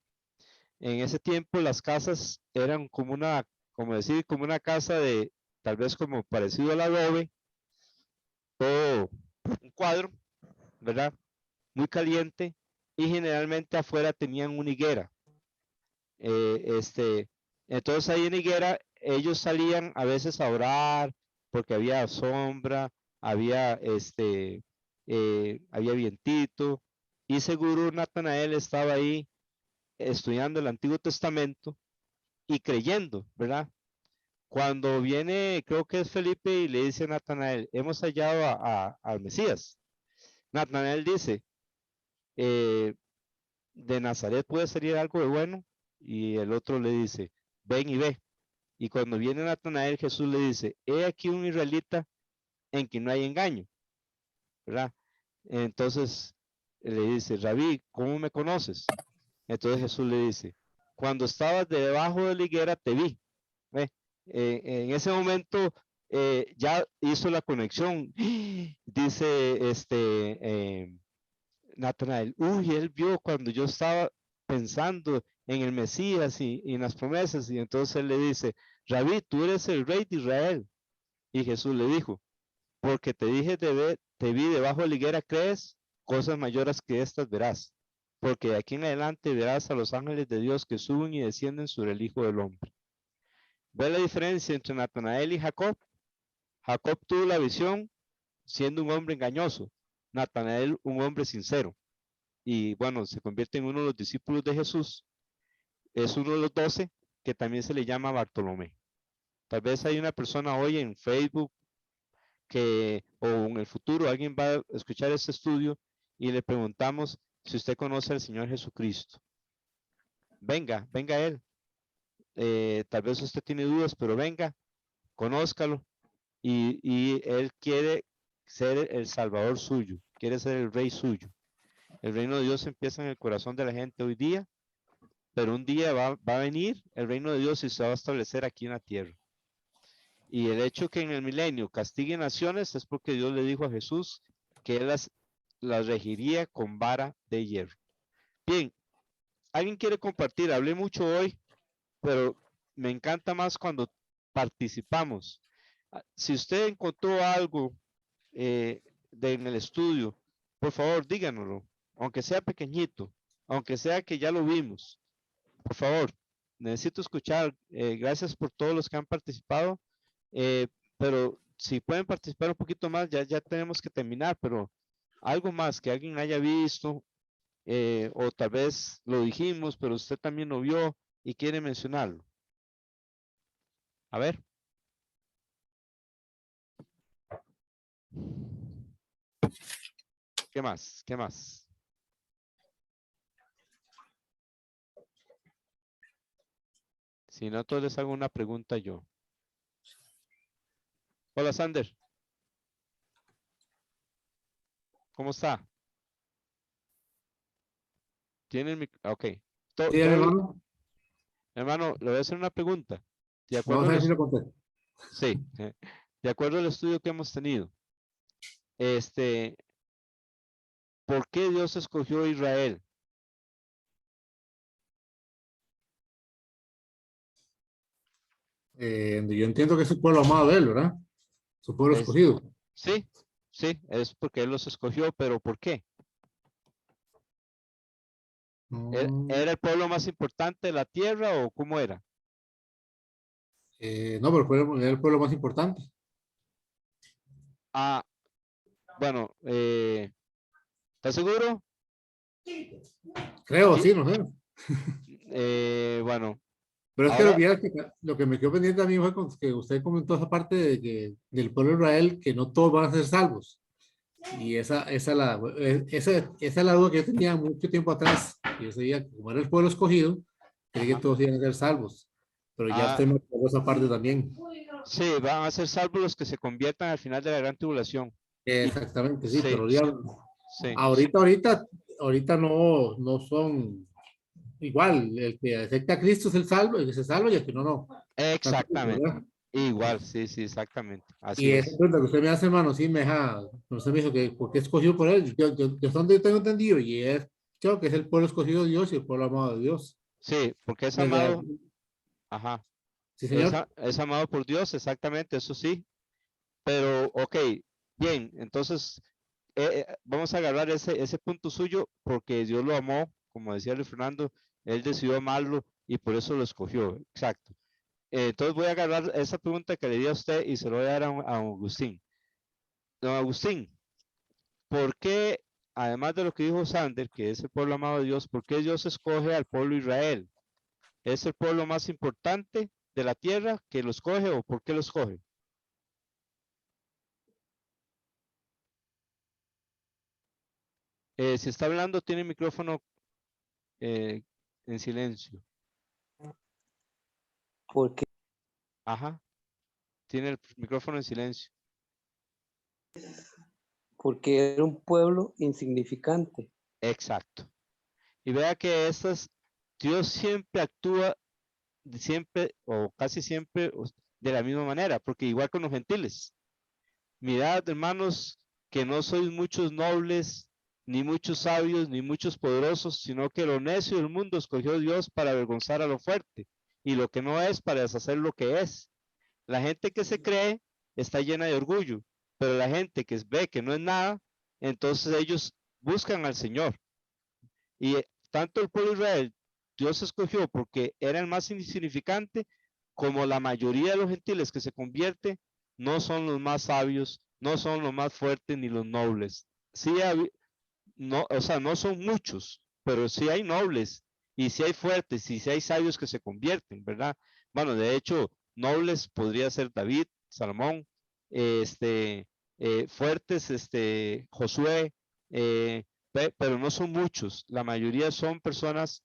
En ese tiempo las casas eran como como decir, como una casa de, tal vez como parecido al adobe, todo un cuadro, ¿verdad? Muy caliente y generalmente afuera tenían una higuera. Entonces ahí en higuera ellos salían a veces a orar porque había sombra, había vientito y seguro Natanael estaba ahí estudiando el Antiguo Testamento y creyendo, ¿verdad? Cuando viene, creo que es Felipe y le dice a Natanael, hemos hallado al Mesías. Natanael dice, eh, de Nazaret puede salir algo de bueno. Y el otro le dice, ven y ve. Y cuando viene Natanael, Jesús le dice, he aquí un israelita en que no hay engaño, ¿verdad? Entonces le dice, Rabí, ¿cómo me conoces? Entonces Jesús le dice, cuando estabas debajo de la higuera te vi. ¿Ve? En ese momento ya hizo la conexión. Dice Natanael, uy, él vio cuando yo estaba pensando en el Mesías y en las promesas, y entonces él le dice, Rabí, tú eres el rey de Israel. Y Jesús le dijo, porque te dije te vi debajo de la higuera, ¿crees? Cosas mayores que estas verás, porque de aquí en adelante verás a los ángeles de Dios que suben y descienden sobre el Hijo del Hombre. ¿Ve la diferencia entre Natanael y Jacob? Jacob tuvo la visión siendo un hombre engañoso, Natanael un hombre sincero. Y bueno, se convierte en uno de los discípulos de Jesús. Es uno de los 12 que también se le llama Bartolomé. Tal vez hay una persona hoy en Facebook o en el futuro alguien va a escuchar este estudio y le preguntamos si usted conoce al Señor Jesucristo. Venga, venga a Él. Tal vez usted tiene dudas, pero venga, conózcalo. Y Él quiere ser el Salvador suyo, quiere ser el Rey suyo. El reino de Dios empieza en el corazón de la gente hoy día, pero un día va a venir el reino de Dios y se va a establecer aquí en la tierra. Y el hecho que en el milenio castigue naciones es porque Dios le dijo a Jesús que él las regiría con vara de hierro. Bien, ¿alguien quiere compartir? Hablé mucho hoy, pero me encanta más cuando participamos. Si usted encontró algo en el estudio, por favor díganoslo, aunque sea pequeñito, aunque sea que ya lo vimos. Por favor, necesito escuchar. Gracias por todos los que han participado, pero si pueden participar un poquito más, ya tenemos que terminar, pero algo más que alguien haya visto, o tal vez lo dijimos, pero usted también lo vio y quiere mencionarlo. A ver. ¿Qué más? ¿Qué más? Si no, entonces les hago una pregunta yo. Hola, Sander. ¿Cómo está? ¿Tiene el ok. Sí, hermano. Hermano, le voy a hacer una pregunta. De acuerdo Vamos a ver si los- lo contesto. Sí, de acuerdo al estudio que hemos tenido. ¿Por qué Dios escogió a Israel? Yo entiendo que es el pueblo amado de él, ¿verdad? Su pueblo Es- escogido. Sí, sí, es porque Él los escogió, pero ¿por qué? ¿Era el pueblo más importante de la tierra o cómo era? No, pero era el pueblo más importante. Ah, bueno, ¿estás seguro? Creo, Sí. sí, no sé. Bueno, Pero es que ahora, lo que me quedó pendiente a mí fue que usted comentó esa parte del pueblo de Israel, que no todos van a ser salvos. Y esa es la duda que yo tenía mucho tiempo atrás. Y yo sabía que como era el pueblo escogido, creí que ajá. todos iban a ser salvos. Pero ya usted me aclaró esa parte también. Sí, van a ser salvos los que se conviertan al final de la gran tribulación. Exactamente, sí, Sí, pero ya, sí, ahorita no son igual. El que acepta a Cristo es el salvo, el que se salva y el que no. exactamente. ¿Verdad? Igual, sí, exactamente. Así Y esa es. pregunta que usted me hace, hermano, sí me deja, usted me dijo que por qué escogió por él. Yo donde tengo entendido, y es, creo que es el pueblo escogido de Dios y el pueblo amado de Dios. Sí, porque es Desde amado, ahí- ajá. sí, señor. Es amado por Dios, exactamente, eso sí. Pero, ok, bien, entonces vamos a agarrar ese punto suyo porque Dios lo amó, como decía Luis Fernando, él decidió amarlo y por eso lo escogió, exacto. Entonces voy a agarrar esa pregunta que le di a usted y se lo voy a dar a Agustín. Don Agustín, ¿por qué, además de lo que dijo Sander, que es el pueblo amado de Dios, por qué Dios escoge al pueblo Israel? ¿Es el pueblo más importante de la tierra que lo escoge o por qué lo escoge? Si está hablando, tiene el micrófono en silencio. Porque, Ajá, tiene el micrófono en silencio. porque era un pueblo insignificante. Exacto. Y vea que Dios siempre actúa, siempre o casi siempre de la misma manera, porque igual con los gentiles. Mirad, hermanos, que no sois muchos nobles, ni muchos sabios, ni muchos poderosos, sino que lo necio del mundo escogió Dios para avergonzar a lo fuerte, y lo que no es para deshacer lo que es. La gente que se cree está llena de orgullo, pero la gente que ve que no es nada, entonces ellos buscan al Señor. Y tanto el pueblo de Israel, Dios escogió porque era el más insignificante, como la mayoría de los gentiles que se convierte, no son los más sabios, no son los más fuertes ni los nobles. Sí, no, o sea, no son muchos, pero sí hay nobles y sí hay fuertes y sí hay sabios que se convierten, ¿verdad? Bueno, de hecho, nobles podría ser David, Salomón, fuertes, Josué, pero no son muchos. La mayoría son personas,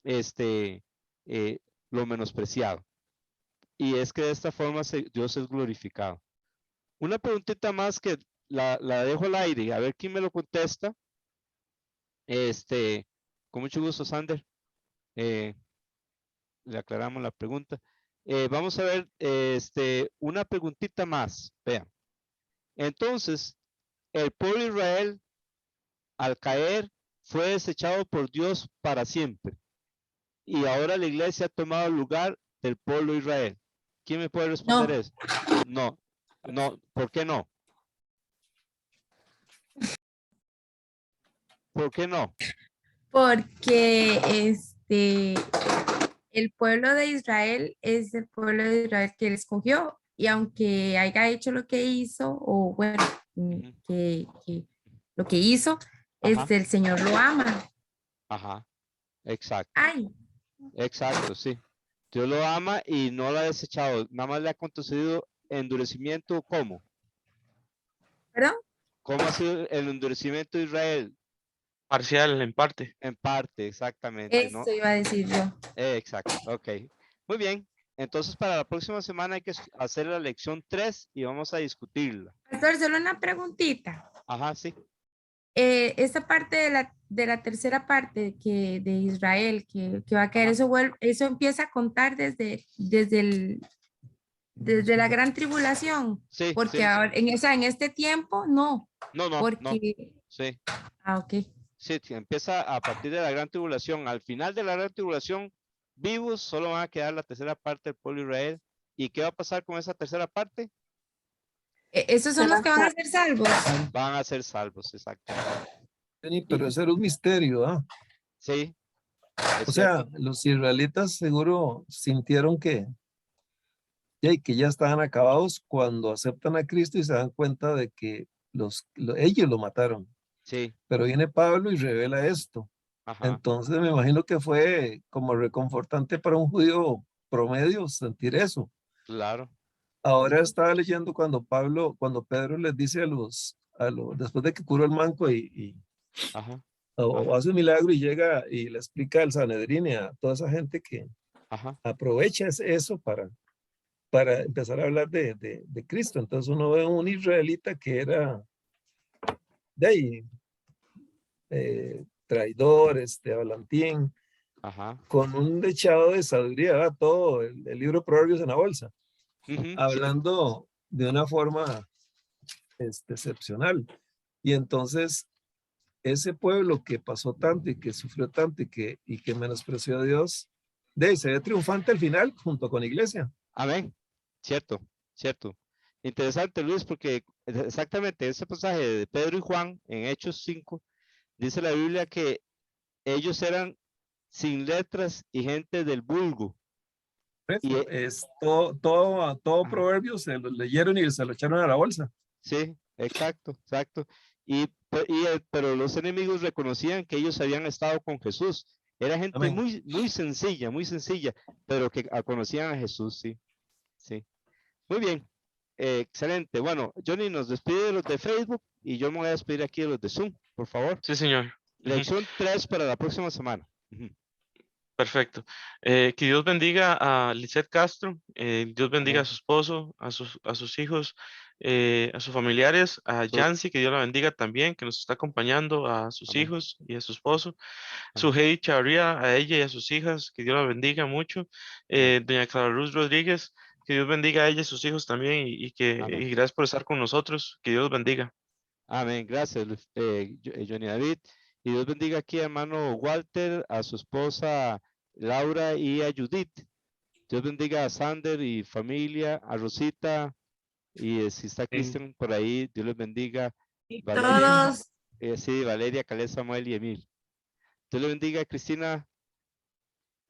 este, lo menospreciado. Y es que de esta forma Dios es glorificado. Una preguntita más que la dejo al aire, a ver quién me lo contesta. Con mucho gusto, Sander. Le aclaramos la pregunta. Vamos a ver una preguntita más. Vean. Entonces, el pueblo de Israel, al caer, fue desechado por Dios para siempre. Y ahora la iglesia ha tomado el lugar del pueblo de Israel. ¿Quién me puede responder No. eso? No, no, ¿por qué no? ¿Por qué no? Porque el pueblo de Israel es el pueblo de Israel que él escogió y aunque haya hecho lo que hizo o bueno, Ujú. que lo que hizo, Ajá. el Señor lo ama. Ajá, exacto, Ay, exacto, sí. Dios lo ama y no lo ha desechado, nada más le ha acontecido endurecimiento, ¿cómo? ¿perdón? ¿Cómo ha sido el endurecimiento de Israel? Parcial, en parte. En parte, exactamente, ¿no? Eso iba a decir yo. Exacto, ok. Muy bien, entonces para la próxima semana hay que hacer la lección 3 y vamos a discutirla. Pastor, solo una preguntita. Ajá, sí. Esta parte de la tercera parte de Israel que va a caer, Ajá. eso empieza a contar desde la gran tribulación, Sí, porque sí. ahora, en este tiempo no, No, no, no, porque, sí. ok. Sí, empieza a partir de la gran tribulación. Al final de la gran tribulación, vivos solo van a quedar la tercera parte del pueblo de Israel. ¿Y qué va a pasar con esa tercera parte? Esos son los que van a ser salvos. Van a ser salvos, exactamente. Pero ese era un misterio, ¿ah? Sí, es O cierto. sea, los israelitas seguro sintieron que ya estaban acabados cuando aceptan a Cristo y se dan cuenta de que ellos lo mataron. Sí, Pero viene Pablo y revela esto. ajá, Entonces me imagino que fue como reconfortante para un judío promedio sentir eso. claro. Ahora estaba leyendo cuando Pedro les dice después de que curó el manco Ajá, o ajá, hace un milagro y llega y le explica al Sanedrín y a toda esa gente que ajá. aprovecha eso para empezar a hablar de Cristo. Entonces uno ve un israelita que era de ahí, traidor, hablantín, Ajá. con un dechado de sabiduría, ¿verdad? Todo el libro de Proverbios en la bolsa, Ujú, sí, hablando de una forma excepcional. Y entonces ese pueblo que pasó tanto y que sufrió tanto y que menospreció a Dios, se ve triunfante al final junto con la iglesia. amén. Cierto, cierto. Interesante, Luis, porque exactamente ese pasaje de Pedro y Juan en Hechos 5 dice la Biblia que ellos eran sin letras y gente del vulgo. Y, Eso es todo ajá, proverbio, se lo leyeron y se lo echaron a la bolsa. sí, exacto, exacto. Pero los enemigos reconocían que ellos habían estado con Jesús. Era gente Amén. muy sencilla, pero que conocían a Jesús, sí, sí. Muy bien, excelente. Bueno, Johnny nos despide de los de Facebook y yo me voy a despedir aquí de los de Zoom, por favor. Sí, señor. Ujú. Lección 3 para la próxima semana. Ujú. Perfecto. Que Dios bendiga a Lisette Castro, Dios bendiga a Amén. su esposo, a sus hijos, a sus familiares, a Yancy, que Dios la bendiga también, que nos está acompañando, a sus Amén. hijos y a su esposo. Amén. Sujei Chavarría, a ella y a sus hijas, que Dios la bendiga mucho. Amén. Doña Clara Luz Rodríguez, que Dios bendiga a ella y a sus hijos también Amén. y gracias por estar con nosotros. Que Dios los bendiga. Amén. Gracias, Johnny David. Y Dios bendiga aquí a hermano Walter, a su esposa Laura y a Judith. Dios bendiga a Sander y familia, a Rosita, y si está Cristian por ahí, Dios les bendiga. Y Valeria, todos, sí, Valeria, Caleb, Samuel y Emil. Dios le bendiga, Cristina.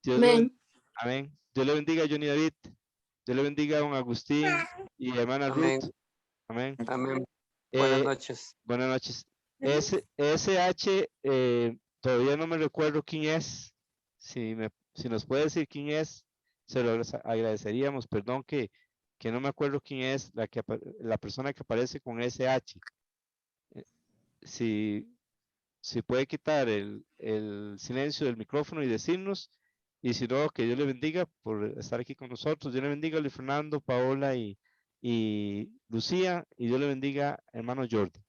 Dios le Amén. Amén. Dios le bendiga, Johnny David. Dios le bendiga a don Agustín y hermana Amén. Ruth. Amén. Amén. Buenas Eh, noches. buenas noches. SH, todavía no me recuerdo quién es. Si nos puede decir quién es, se lo agradeceríamos. Perdón que no me acuerdo quién es la persona que aparece con SH. Eh, si puede quitar el silencio del micrófono y decirnos, y si no, que Dios le bendiga por estar aquí con nosotros. Dios le bendiga a Luis Fernando, Paola y Lucía, y Dios le bendiga, hermano Jordi.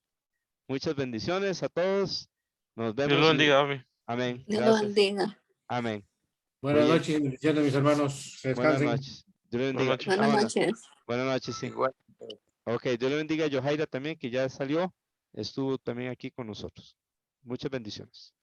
Muchas bendiciones a todos. Nos Dios vemos. lo bendiga, Abby. Amén. Dios lo Gracias. bendiga. Amén. Buenas Oye. noches, bendiciones, mis hermanos. Que Buenas descansen. noches. Dios le bendiga. noches. Buenas Hola. noches. Buenas noches, sí. Igual. Ok, Dios le bendiga a Yohaira también, que ya salió. Estuvo también aquí con nosotros. Muchas bendiciones.